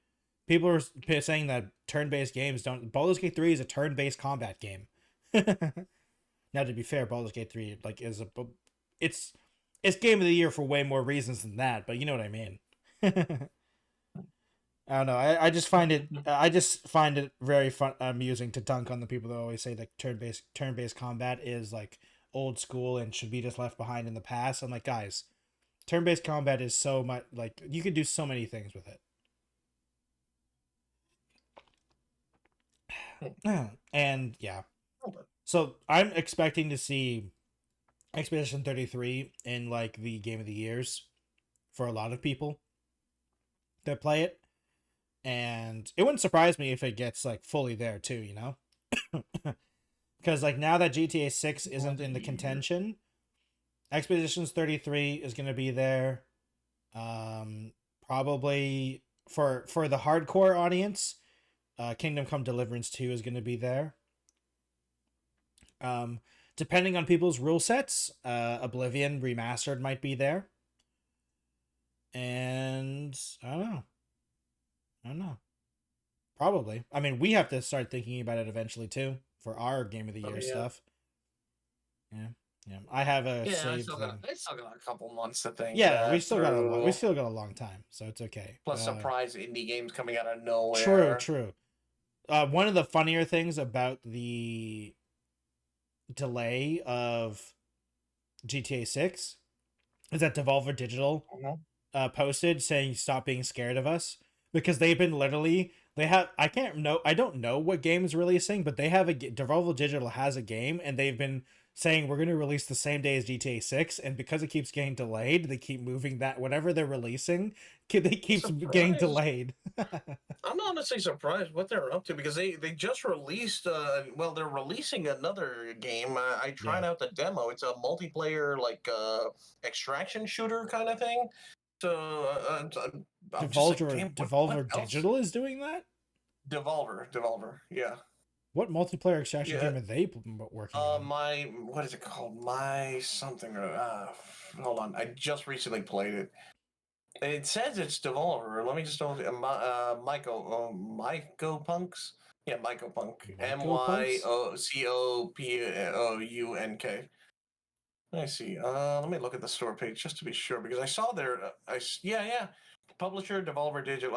People are saying that turn-based games don't. Baldur's Gate 3 is a turn-based combat game. Now, to be fair, Baldur's Gate 3 like is a it's game of the year for way more reasons than that, but you know what I mean. I don't know. I just find it very fun, amusing to dunk on the people that always say that turn-based combat is like old school and should be just left behind in the past. I'm like, guys, turn-based combat is so much, like, you could do so many things with it. And yeah, so I'm expecting to see Expedition 33 in like the Game of the Years for a lot of people that play it. And it wouldn't surprise me if it gets like fully there too, you know? Because like now that GTA 6 isn't in the contention, Expeditions 33 is going to be there. Probably for the hardcore audience, Kingdom Come Deliverance 2 is going to be there. Depending on people's rule sets, Oblivion Remastered might be there. And I don't know. Probably. I mean, we have to start thinking about it eventually too for our Game of the Year stuff. Yeah. I have a saved. I still got a couple months to think. Yeah, we still got a long time, so it's okay. Plus surprise indie games coming out of nowhere. True. One of the funnier things about the delay of GTA 6 is that Devolver Digital posted saying stop being scared of us, because they've been I don't know what game is releasing, but they have Devolver Digital has a game, and they've been saying we're going to release the same day as GTA 6, and because it keeps getting delayed, they keep moving that whatever they're releasing, keeps getting delayed. I'm honestly surprised what they're up to, because they just released they're releasing another game. I tried out the demo. It's a multiplayer like extraction shooter kind of thing. So Devolver Digital is doing that? Devolver, yeah. What multiplayer extraction game are they working on? What is it called? My something. Hold on. I just recently played it. It says it's Devolver. Let me just know. Mycopunks. Yeah, Mycopunk. MYCOPOUNK. Let me see. Let me look at the store page just to be sure, because I saw there. Yeah. Publisher, Devolver Digital.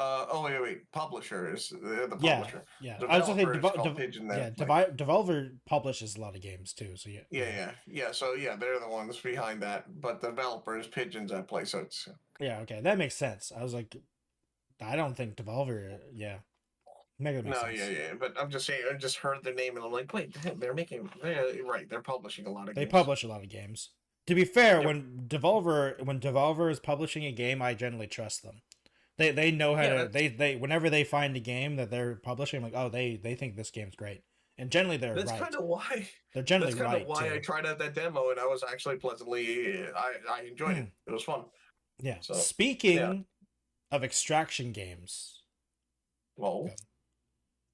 Wait. Publisher is the publisher. Yeah. I was going to say Devolver publishes a lot of games too. So yeah. So yeah, they're the ones behind that. But the developer is Pigeons at Play. So it's okay, that makes sense. I was like, I don't think Devolver. Yeah. Makes sense. Yeah. But I'm just saying, I just heard their name and I'm like, wait, they're publishing a lot of games. They publish a lot of games. To be fair, when Devolver is publishing a game, I generally trust them. They know how to they whenever they find a game that they're publishing, I'm like, oh, they think this game's great, and generally they're right. That's kind of why they're generally right. That's kind of why I tried out that demo, and I was actually pleasantly I enjoyed it. It was fun. Yeah. So, speaking of extraction games,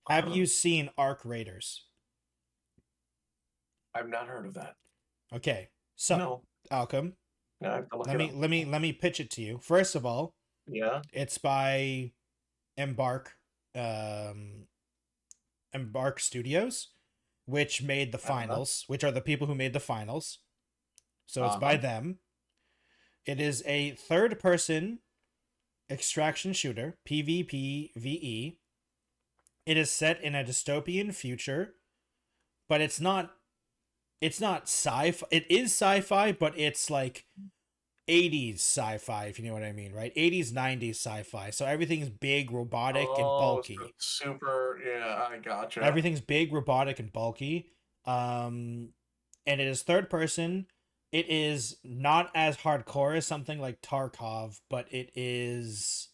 have you seen Arc Raiders? I've not heard of that. Okay. So, Alchem, let me pitch it to you. First of all, it's by Embark Studios, which made the finals, which are the people who made the finals. So it's by them. It is a third-person extraction shooter, PvPvE. It is set in a dystopian future, but it's not sci-fi. It is sci-fi, but it's like 80s sci-fi, if you know what I mean, right? 80s, 90s sci-fi. So everything's big, robotic, and bulky. Super, yeah, I gotcha. Everything's big, robotic, and bulky. And it is third person. It is not as hardcore as something like Tarkov, but it is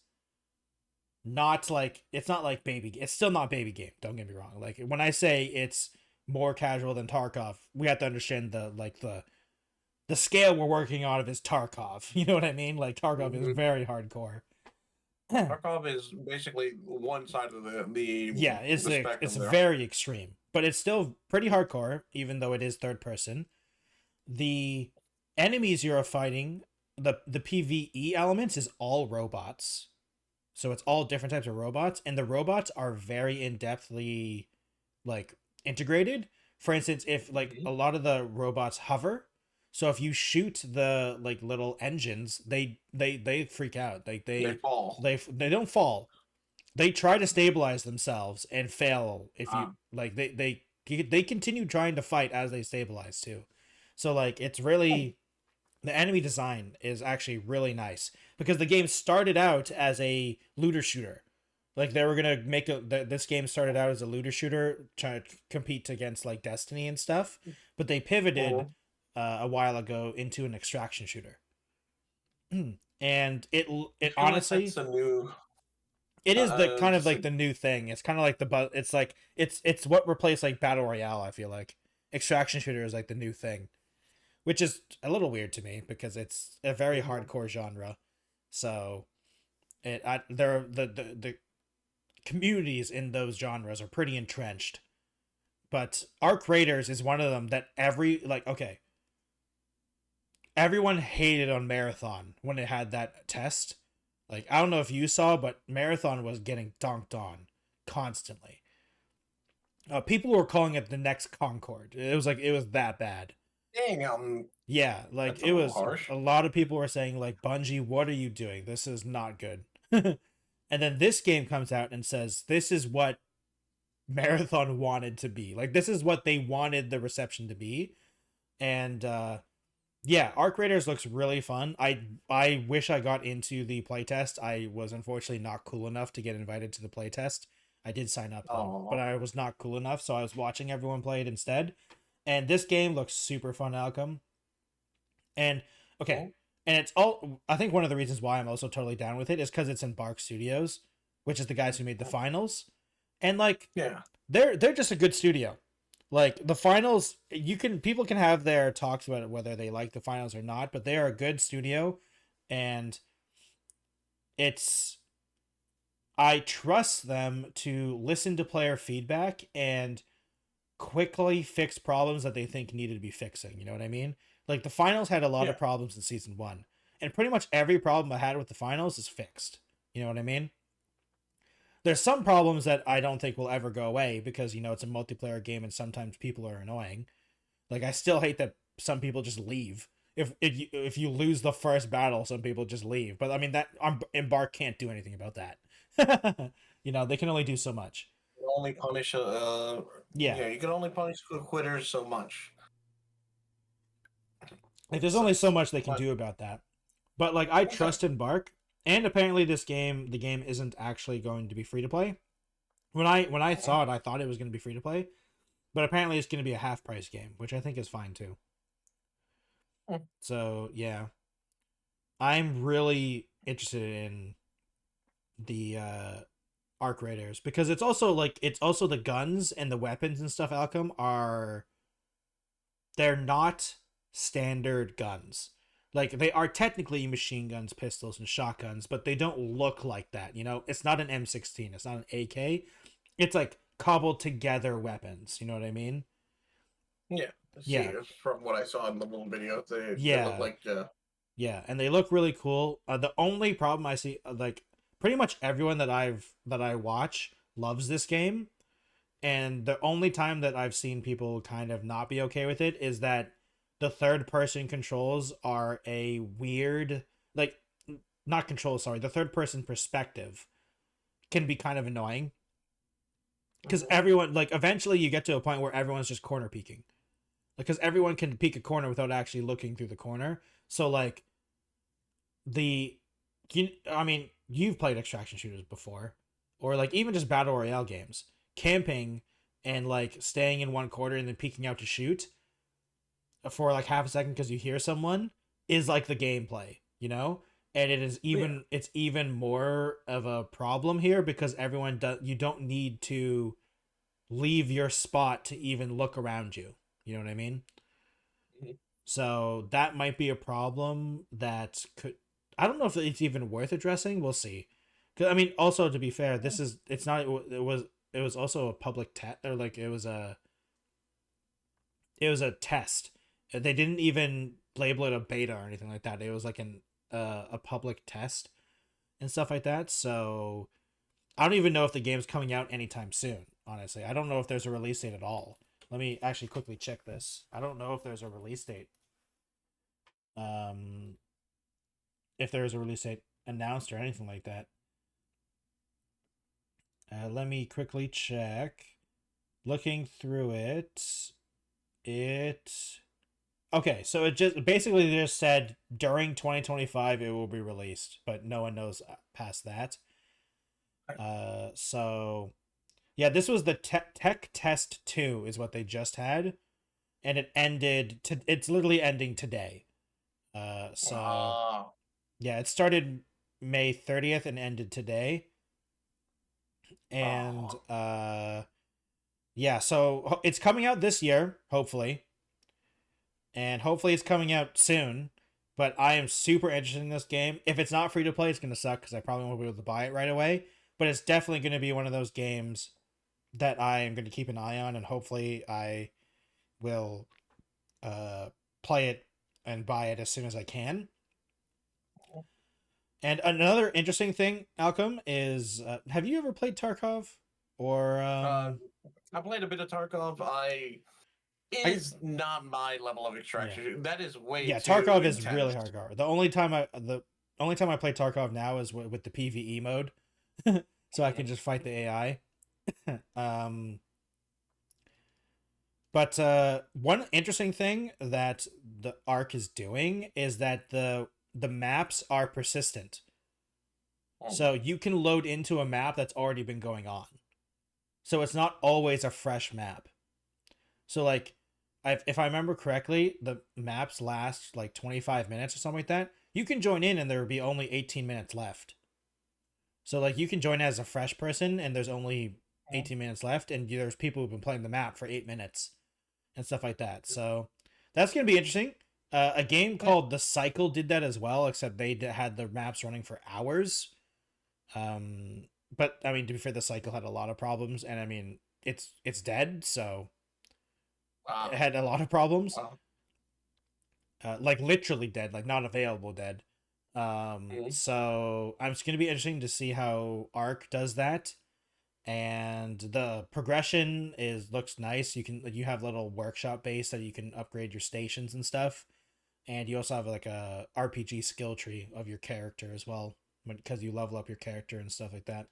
not like, it's not like it's still not baby game. Don't get me wrong. Like when I say it's more casual than Tarkov, we have to understand the the scale we're working on is Tarkov. You know what I mean? Like Tarkov is very hardcore. Tarkov is basically one side of the Yeah, it's very extreme, but it's still pretty hardcore, even though it is third person. The enemies you're fighting, the PvE elements is all robots. So it's all different types of robots, and the robots are very in-depthly like integrated. For instance, if like a lot of the robots hover, so if you shoot the like little engines, they freak out. Like they fall. They don't fall. They try to stabilize themselves and fail if you like they continue trying to fight as they stabilize too. So like it's really the enemy design is actually really nice because the game started out as a looter shooter. Like they were gonna make this game started out as a looter shooter trying to compete against like Destiny and stuff, but they pivoted a while ago into an extraction shooter. And it honestly like new... it is the kind of like the new thing. It's kind of like it's like it's what replaced like battle royale. I feel like extraction shooter is like the new thing, which is a little weird to me because it's a very hardcore genre. So the communities in those genres are pretty entrenched. But Arc Raiders is one of them that everyone hated on Marathon when it had that test. Like, I don't know if you saw, but Marathon was getting dunked on constantly. People were calling it the next Concord. It was that bad. Dang, yeah, like it was harsh. A lot of people were saying like, Bungie, what are you doing? This is not good. And then this game comes out and says, this is what Marathon wanted to be. Like, this is what they wanted the reception to be. And yeah, Arc Raiders looks really fun. I wish I got into the playtest. I was unfortunately not cool enough to get invited to the playtest. I did sign up though, but I was not cool enough, so I was watching everyone play it instead. And this game looks super fun, Alchem. And okay, and it's all. I think one of the reasons why I'm also totally down with it is because it's Embark Studios, which is the guys who made the finals, and like they're just a good studio. Like the finals, people can have their talks about whether they like the finals or not, but they are a good studio, and I trust them to listen to player feedback and quickly fix problems that they think needed to be fixing. You know what I mean? Like the finals had a lot of problems in season 1, and pretty much every problem I had with the finals is fixed. You know what I mean? There's some problems that I don't think will ever go away because, you know, it's a multiplayer game and sometimes people are annoying. Like, I still hate that some people just leave. If you lose the first battle, some people just leave. But, I mean, that Embark can't do anything about that. You know, they can only do so much. You can only punish, you can only punish quitters so much. Like, there's only so much they can do about that. But, like, I trust Embark. And apparently the game isn't actually going to be free to play. When I saw it, I thought it was going to be free to play, but apparently it's going to be a half price game, which I think is fine too. So yeah, I'm really interested in the Arc Raiders because it's also the guns and the weapons and stuff. They're not standard guns. Like, they are technically machine guns, pistols, and shotguns, but they don't look like that, you know? It's not an M16. It's not an AK. It's, like, cobbled together weapons. You know what I mean? Yeah. From what I saw in the little video, they look like... Yeah, and they look really cool. The only problem I see, like, pretty much everyone that I watch loves this game. And the only time that I've seen people kind of not be okay with it is that the third-person controls are a weird, like, not controls, sorry, the third-person perspective can be kind of annoying. Because everyone, like, eventually you get to a point where everyone's just corner peeking. Because everyone can peek a corner without actually looking through the corner. So, like, you've played extraction shooters before. Or, like, even just battle royale games. Camping and, like, staying in one corner and then peeking out to shoot for like half a second because you hear someone is like the gameplay, you know? And it is it's even more of a problem here because you don't need to leave your spot to even look around you. You know what I mean? So that might be a problem that could. I don't know if it's even worth addressing. We'll see. 'Cause, I mean, also to be fair, it's not. It was also a public test, or like it was a test. They didn't even label it a beta or anything like that. It was like a public test and stuff like that. So I don't even know if the game's coming out anytime soon. Honestly, I don't know if there's a release date at all. Let me actually quickly check this. I don't know if there's a release date. If there is a release date announced or anything like that. Let me quickly check. Looking through it, okay, so it just said during 2025 it will be released, but no one knows past that. So yeah, this was the tech test 2 is what they just had, and it's literally ending today. So yeah, it started May 30th and ended today. And yeah, so it's coming out this year, hopefully. And hopefully it's coming out soon. But I am super interested in this game. If it's not free to play, it's going to suck because I probably won't be able to buy it right away. But it's definitely going to be one of those games that I am going to keep an eye on. And hopefully I will play it and buy it as soon as I can. And another interesting thing, Alchem, is have you ever played Tarkov? Or I played a bit of Tarkov. Is not my level of extraction. Yeah. That is way too Tarkov intense. Is really hardcore. The only time I play Tarkov now is with the PvE mode, so I can just fight the AI. But one interesting thing that the Ark is doing is that the maps are persistent. So you can load into a map that's already been going on. So it's not always a fresh map. So like, if I remember correctly, the maps last like 25 minutes or something like that. You can join in and there will be only 18 minutes left. So like you can join as a fresh person and there's only 18 minutes left, and there's people who've been playing the map for 8 minutes and stuff like that. So that's going to be interesting. A game called The Cycle did that as well, except they had the maps running for hours. But I mean, to be fair, The Cycle had a lot of problems, and I mean, it's dead, so it had a lot of problems. Like literally dead, like not available dead. So I'm just gonna be interesting to see how Ark does that. And the progression looks nice. You have a little workshop base that you can upgrade your stations and stuff. And you also have like a RPG skill tree of your character as well, because you level up your character and stuff like that.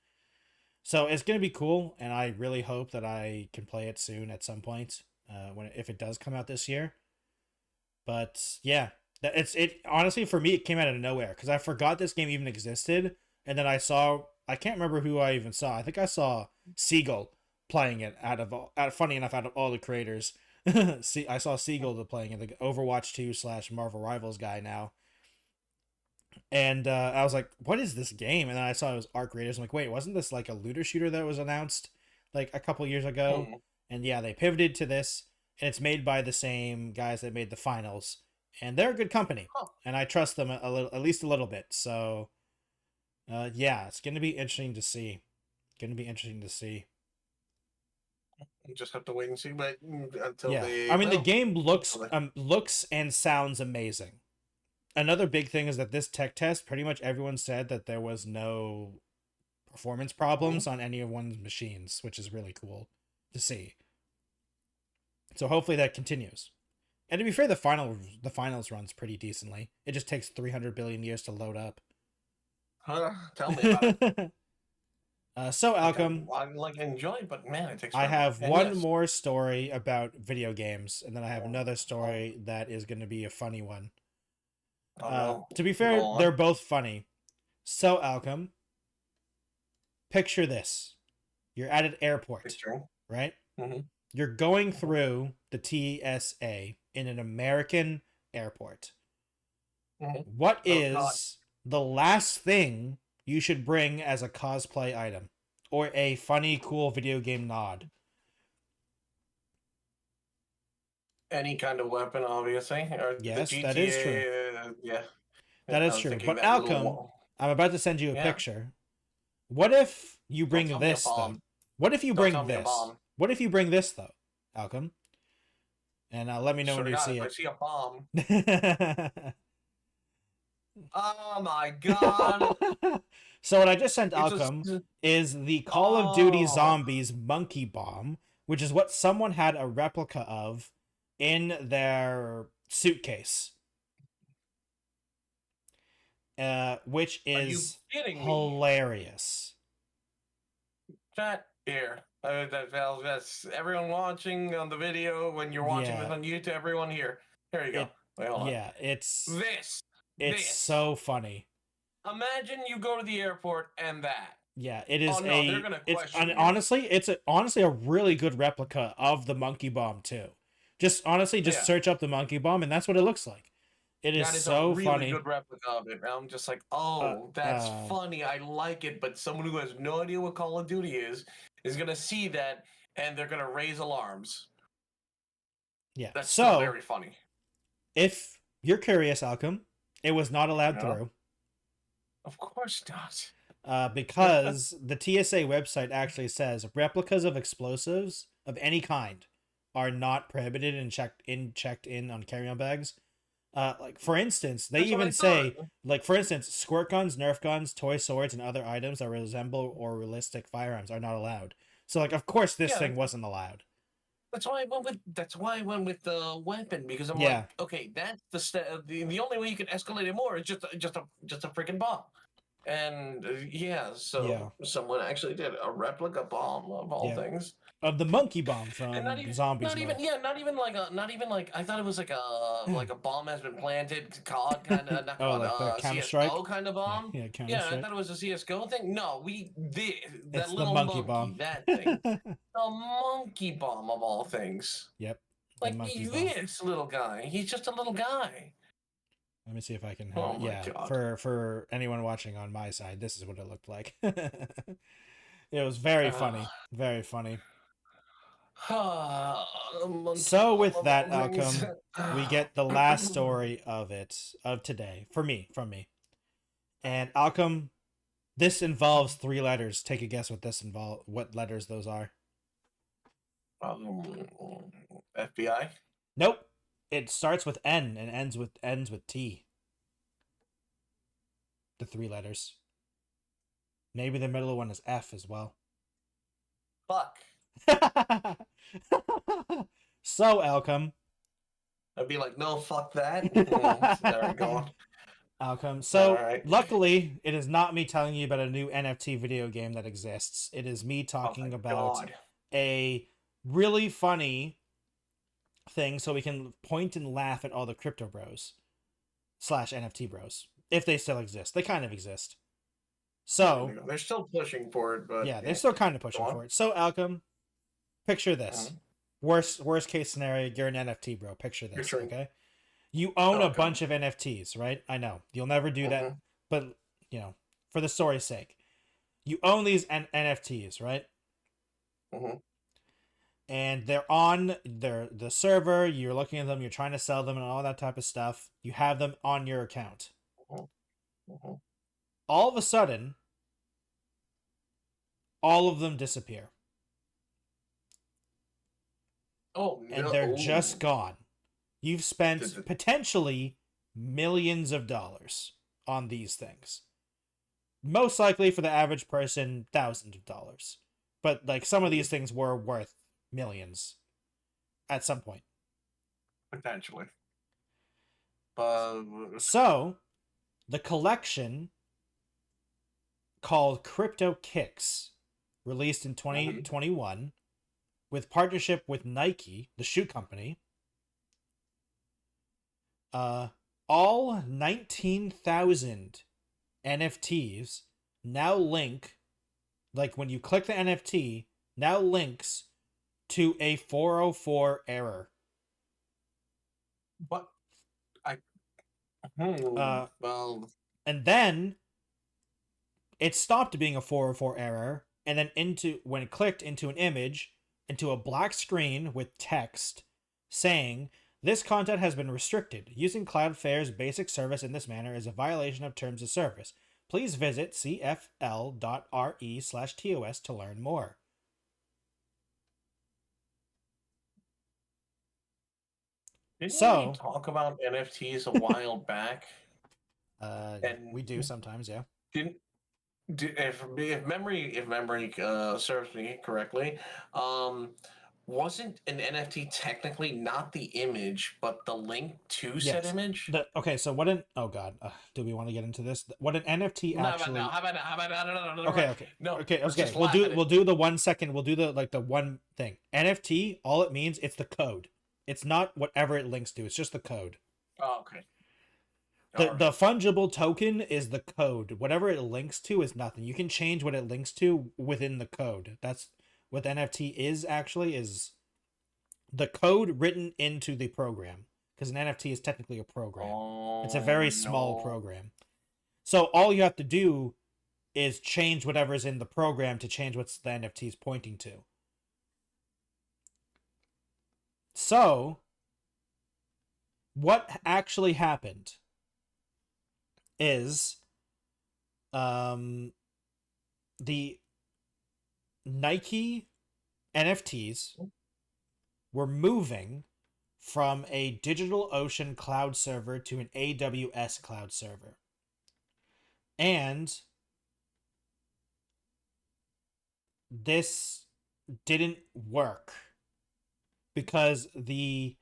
So it's gonna be cool, and I really hope that I can play it soon at some point, if it does come out this year. But yeah, it honestly for me it came out of nowhere because I forgot this game even existed, and then I can't remember who I even saw. I think I saw Seagull playing it funny enough, out of all the creators. See, I saw Seagull playing it, the Overwatch 2 / Marvel Rivals guy now. And I was like, what is this game? And then I saw it was Ark Raiders. I'm like, wait, wasn't this like a looter shooter that was announced like a couple years ago? And yeah, they pivoted to this, and it's made by the same guys that made the finals. And they're a good company, and I trust them at least a little bit. So yeah, it's going to be interesting to see. You just have to wait and see, but until the game looks and sounds amazing. Another big thing is that this tech test, pretty much everyone said that there was no performance problems on any of one's machines, which is really cool to see. So hopefully that continues. And to be fair, the finals runs pretty decently. It just takes 300 billion years to load up. Tell me about it. So Alchem, I enjoy it, but man, it takes. I have one more story about video games, and then I have another story that is going to be a funny one. To be fair, they're both funny. So Alchem, picture this: you're at an airport, right? Mm-hmm. You're going through the TSA in an American airport. Mm-hmm. What is the last thing you should bring as a cosplay item or a funny, cool video game nod? Any kind of weapon, obviously. Or the Yes, that is true. GTA, yeah. That I is was true. thinking But that little Alchem, wall. I'm about to send you a Yeah. picture. What if you Don't bring tell me a this though? bomb. What if you Don't bring tell me a this? bomb. What if you bring this though, Alchem? And let me know Sure when you God, see if I it. see a bomb. Oh my God. So what I just sent It's Alchem is the Call of Duty Zombies monkey bomb, which is what someone had a replica of in their suitcase. Which is hilarious. Chat here. That's everyone watching on the video. When you're watching this on YouTube, everyone here. Here you go. Wait, hold on. Yeah, it's this. So funny. Imagine you go to the airport and that. Yeah, it is. Oh no, they're gonna question you. Honestly, it's honestly a really good replica of the monkey bomb too. Just search up the monkey bomb, and that's what it looks like. It is so funny. That is a really good replica of it. I'm just like, oh, that's funny. I like it, but someone who has no idea what Call of Duty is gonna see that, and they're gonna raise alarms. Yeah, that's so very funny. If you're curious, Alchem, it was not allowed through. Of course not. Because the TSA website actually says replicas of explosives of any kind are not prohibited and checked in on carry-on bags. Like for instance, they even say, like for instance, squirt guns, Nerf guns, toy swords, and other items that resemble or realistic firearms are not allowed. So like, of course, this thing wasn't allowed. That's why I went with the weapon, because I'm like, okay, that's the only way you can escalate it more is just a freaking bomb. And someone actually did a replica bomb of all things. Of the monkey bomb from Zombies. Not even like I thought it was like a bomb has been planted, COD kind of like the CSGO kind of bomb. Yeah, I thought it was a CSGO thing. No, that little monkey bomb. That thing. The monkey bomb of all things. Yep. Like this little guy. He's just a little guy. Let me see if I can have God. For anyone watching on my side, this is what it looked like. It was very funny. Very funny. So with that, Alchem, we get the last story of today from me. And Alchem, this involves 3 letters. Take a guess what letters those are. FBI? Nope. It starts with N and ends with T. The 3 letters. Maybe the middle one is F as well. Fuck. So, Alchem. I'd be like, no, fuck that. There we go. Alchem. So, luckily, it is not me telling you about a new NFT video game that exists. It is me talking about a really funny thing so we can point and laugh at all the crypto bros / NFT bros. If they still exist. They kind of exist. So they're still pushing for it, but they're still kind of pushing for it. So Alchem, picture this. Worst case scenario, you're an NFT bro. Picture this, okay? You own a bunch of NFTs, right? I know. You'll never do that, but for the story's sake. You own these NFTs, right? And they're on the server, you're looking at them, you're trying to sell them and all that type of stuff. You have them on your account. All of a sudden, all of them disappear. Oh, no. And they're just gone. You've spent potentially millions of dollars on these things. Most likely for the average person, thousands of dollars. But like some of these things were worth millions at some point. Potentially. So, the collection called Crypto Kicks, released in 2021 with partnership with Nike, the shoe company. All 19,000 NFTs now link, like when you click the NFT, now links to a 404 error. What? And then it stopped being a 404 error, and then when it clicked into an image, into a black screen with text, saying, "This content has been restricted. Using Cloudflare's basic service in this manner is a violation of terms of service. Please visit cfl.re/TOS to learn more." Didn't So, we talk about NFTs a while back? And we do sometimes, yeah. Didn't if memory serves me correctly, wasn't an NFT technically not the image, but the link to said Yes. image? So what an oh god, do we want to get into this? What an NFT No, actually? How about now? How about no, Okay. let's just laugh at it. We'll do the 1 second. We'll do the one thing. NFT. All it means, it's the code. It's not whatever it links to. It's just the code. Oh, okay. The fungible token is the code. Whatever it links to is nothing. You can change what it links to within the code. That's what the NFT is the code written into the program. Because an NFT is technically a program. It's a very small program. So all you have to do is change whatever's in the program to change what the NFT is pointing to. So, what actually happened is the Nike NFTs were moving from a DigitalOcean cloud server to an AWS cloud server. And this didn't work because the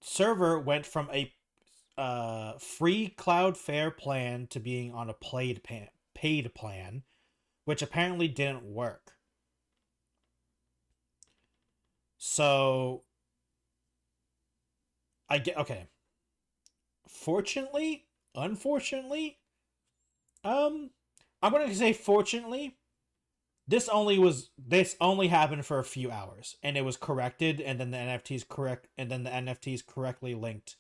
server went from a free Cloudflare plan to being on a paid plan, which apparently didn't work. So okay. Fortunately, unfortunately, I'm gonna say fortunately, this only happened for a few hours, and it was corrected, and then the NFTs correctly linked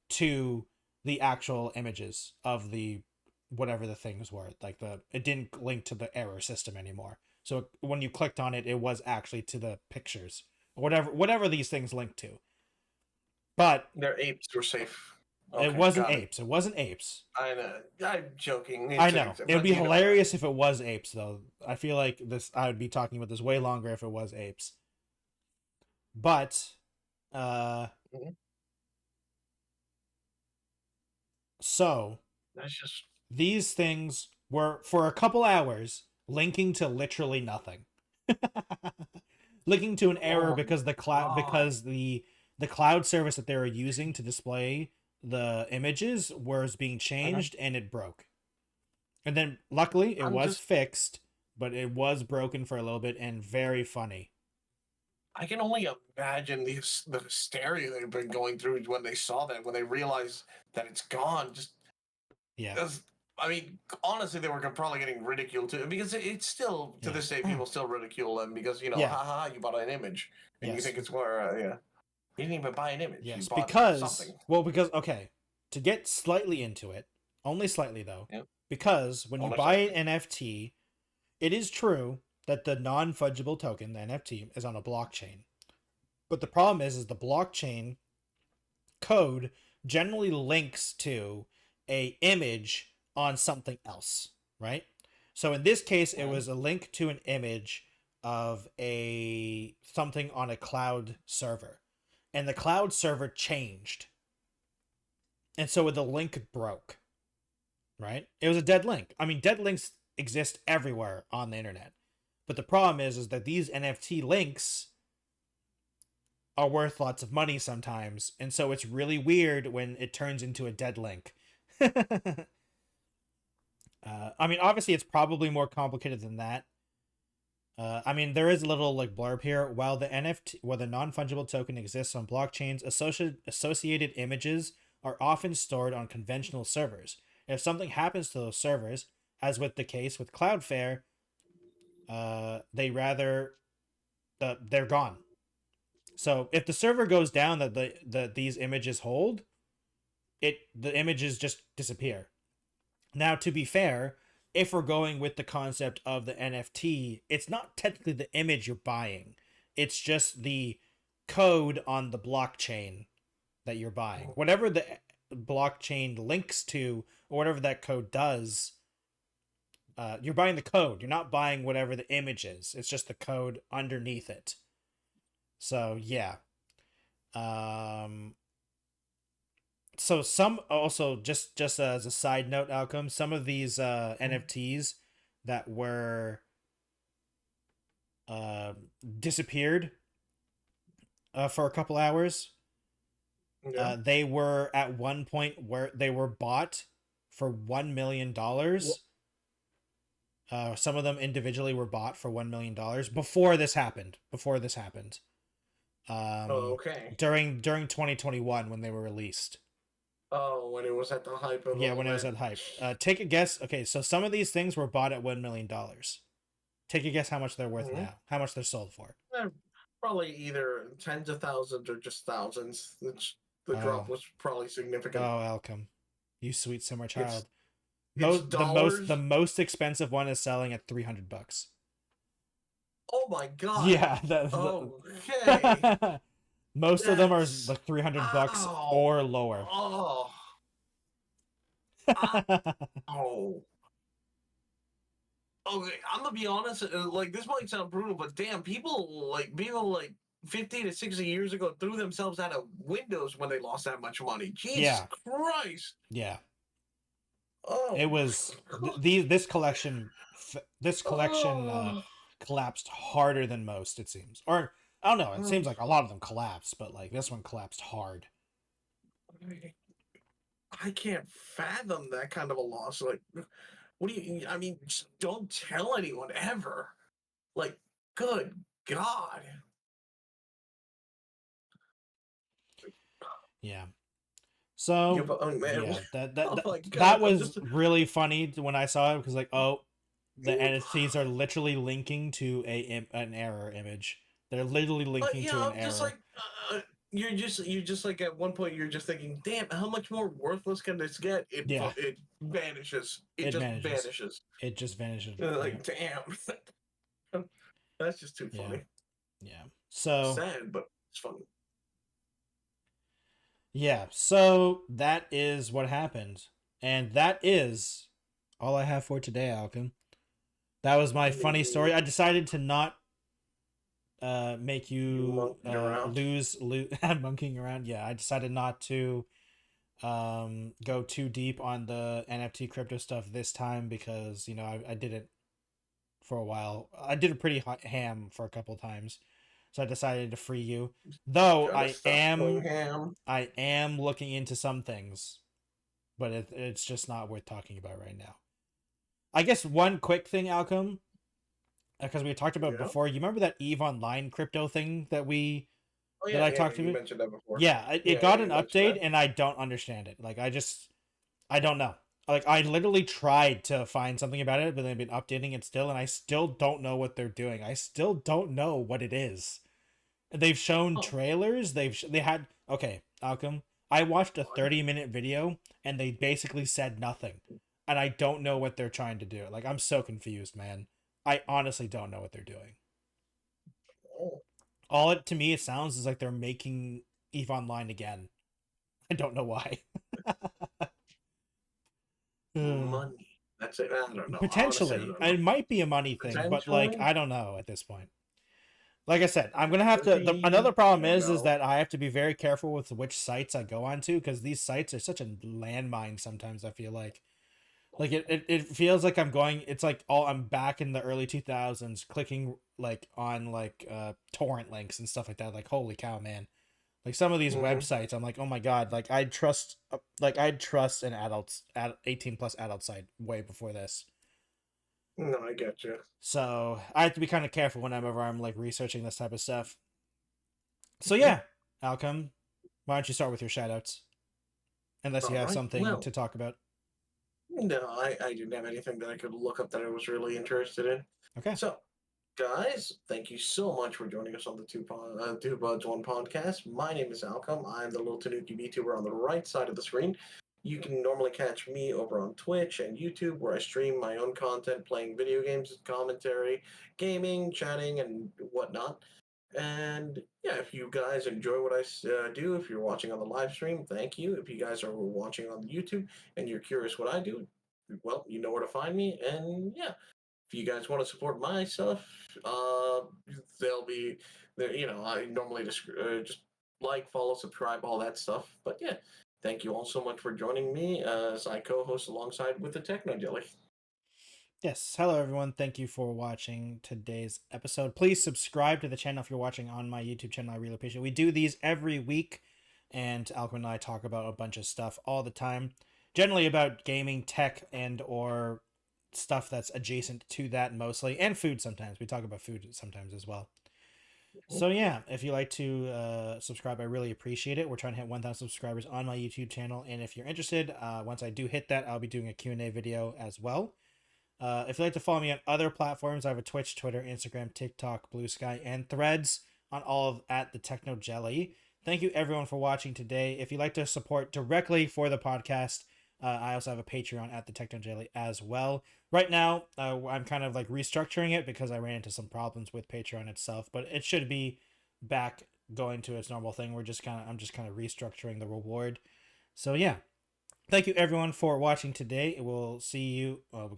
to the actual images of the whatever the things were. It didn't link to the error system anymore. So when you clicked on it, it was actually to the pictures, whatever these things linked to. But their apes were safe. Okay, it wasn't apes. It wasn't apes. I know. I'm joking. I know. It would be hilarious if it was apes, though. I feel like I would be talking about this way longer if it was apes. But, so that's just these things were for a couple hours linking to literally nothing, linking to an error because the cloud service that they were using to display the images was being changed, and it broke. And then luckily it was fixed, but it was broken for a little bit, and very funny. I can only imagine the hysteria they've been going through when they saw that, when they realized that it's gone. Just yeah. I mean, honestly, they were probably getting ridiculed too, because it's still to this day people still ridicule them because you bought an image and you think it's more you didn't even buy an image. Yes, you bought something. Okay, to get slightly into it, only slightly though, because when you buy an NFT, it is true that the non-fungible token, the NFT, is on a blockchain. But the problem is the blockchain code generally links to a image on something else, right? So in this case, it was a link to an image of something on a cloud server. And the cloud server changed. And so the link broke, right? It was a dead link. I mean, dead links exist everywhere on the internet. But the problem is that these NFT links are worth lots of money sometimes. And so it's really weird when it turns into a dead link. I mean, obviously, it's probably more complicated than that. I mean, there is a little blurb here. While the non-fungible token exists on blockchains, associated images are often stored on conventional servers. If something happens to those servers, as with the case with Cloudflare, they're gone. So if the server goes down that these images hold, the images just disappear. Now, to be fair, if we're going with the concept of the NFT, it's not technically the image you're buying. It's just the code on the blockchain that you're buying. Whatever the blockchain links to, or whatever that code does, you're buying the code. You're not buying whatever the image is. It's just the code underneath it. So yeah. So some also just as a side note, Alchem, some of these NFTs that were disappeared for a couple hours. Yeah. They were at one point where they were bought for $1 million. Some of them individually were bought for $1 million before this happened. Okay. During 2021 when they were released. Oh, when it was at the hype of when it was at hype. Take a guess. Okay, so some of these things were bought at $1 million. Take a guess how much they're worth now. How much they're sold for. Probably either tens of thousands or just thousands. The drop was probably significant. Oh, Alchem, you sweet summer child. The most expensive one is selling at $300. Oh my god. Yeah. Okay. Most of them are like $300 or lower. Oh. Oh. Okay, I'm gonna be honest. Like, this might sound brutal, but damn, people like 50 to 60 years ago threw themselves out of windows when they lost that much money. Jesus Christ. Yeah. Oh. It was this collection collapsed harder than most, it seems. Or I don't know, it seems like a lot of them collapsed, but like this one collapsed hard. I can't fathom that kind of a loss. Like, what do you, I mean, just don't tell anyone ever. Like, good God. Yeah. So that was really funny when I saw it, because like, the NFTs are literally linking to an error image. They're literally linking to an error. Just like, you're just like, at one point you're just thinking, damn, how much more worthless can this get? It vanishes. It just vanishes. It just vanishes. Like, damn. That's just too funny. Yeah. So sad, but it's funny. Yeah, so that is what happened. And that is all I have for today, Alchem. That was my funny story. I decided to not make you lose monkeying around. Yeah, I decided not to go too deep on the NFT crypto stuff this time, because, you know, I did it for a while. I did a pretty hot ham for a couple times. So I decided to free you. Though I am looking into some things, but it's just not worth talking about right now. I guess one quick thing, Alchem, because we talked about before. You remember that EVE Online crypto thing that I talked about? You mentioned that before. Yeah, it got an update, and I don't understand it. Like, I don't know. Like, I literally tried to find something about it, but they've been updating it still, and I still don't know what they're doing. I still don't know what it is. They've shown trailers. They had Alchem. I watched a 30-minute video, and they basically said nothing, and I don't know what they're trying to do. Like, I'm so confused, man. I honestly don't know what they're doing. To me, it sounds is like they're making EVE Online again. I don't know why. Money. That's it. I don't know. Potentially, it might be a money thing, but like, I don't know at this point. Like I said, I'm gonna have to. Another problem is that I have to be very careful with which sites I go onto, because these sites are such a landmine. Sometimes I feel like it feels like I'm going. It's like I'm back in the early 2000s, clicking like on like torrent links and stuff like that. Like, holy cow, man! Like, some of these websites, I'm like, oh my god! Like, I'd trust an 18+ adult site way before this. No, I get you. So I have to be kind of careful whenever I'm like researching this type of stuff. So yeah, Alchem, why don't you start with your shoutouts? Unless you have something to talk about. No, I didn't have anything that I could look up that I was really interested in. Okay. So, guys, thank you so much for joining us on the Two Buds One podcast. My name is Alchem. I'm the little Tanuki VTuber on the right side of the screen. You can normally catch me over on Twitch and YouTube, where I stream my own content, playing video games, commentary, gaming, chatting, and whatnot. And yeah, if you guys enjoy what I do, if you're watching on the live stream, thank you. If you guys are watching on YouTube and you're curious what I do, well, you know where to find me. And yeah, if you guys want to support my stuff, they'll be there. I normally just like, follow, subscribe, all that stuff. But yeah, thank you all so much for joining me as I co-host alongside with the Techno Jelly. Yes, hello everyone. Thank you for watching today's episode. Please subscribe to the channel if you're watching on my YouTube channel. I really appreciate it. We do these every week, and Alchem and I talk about a bunch of stuff all the time, generally about gaming, tech, and or stuff that's adjacent to that mostly, and food sometimes. We talk about food sometimes as well. So yeah, if you like to subscribe, I really appreciate it. We're trying to hit 1,000 subscribers on my YouTube channel, and if you're interested, once I do hit that, I'll be doing a Q&A video as well. If you'd like to follow me on other platforms, I have a Twitch, Twitter, Instagram, TikTok, Blue Sky, and Threads on all of at the Techno Jelly. Thank you everyone for watching today. If you'd like to support directly for the podcast, I also have a Patreon at the Techno Jelly as well. Right now, I'm kind of like restructuring it because I ran into some problems with Patreon itself, but it should be back going to its normal thing. I'm just kind of restructuring the reward. So yeah, thank you everyone for watching today. We'll see you. Oh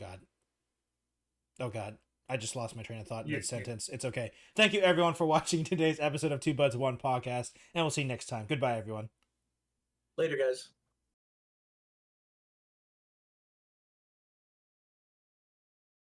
God, I just lost my train of thought mid-sentence. It's okay. Thank you everyone for watching today's episode of Two Buds One Podcast, and we'll see you next time. Goodbye, everyone. Later, guys.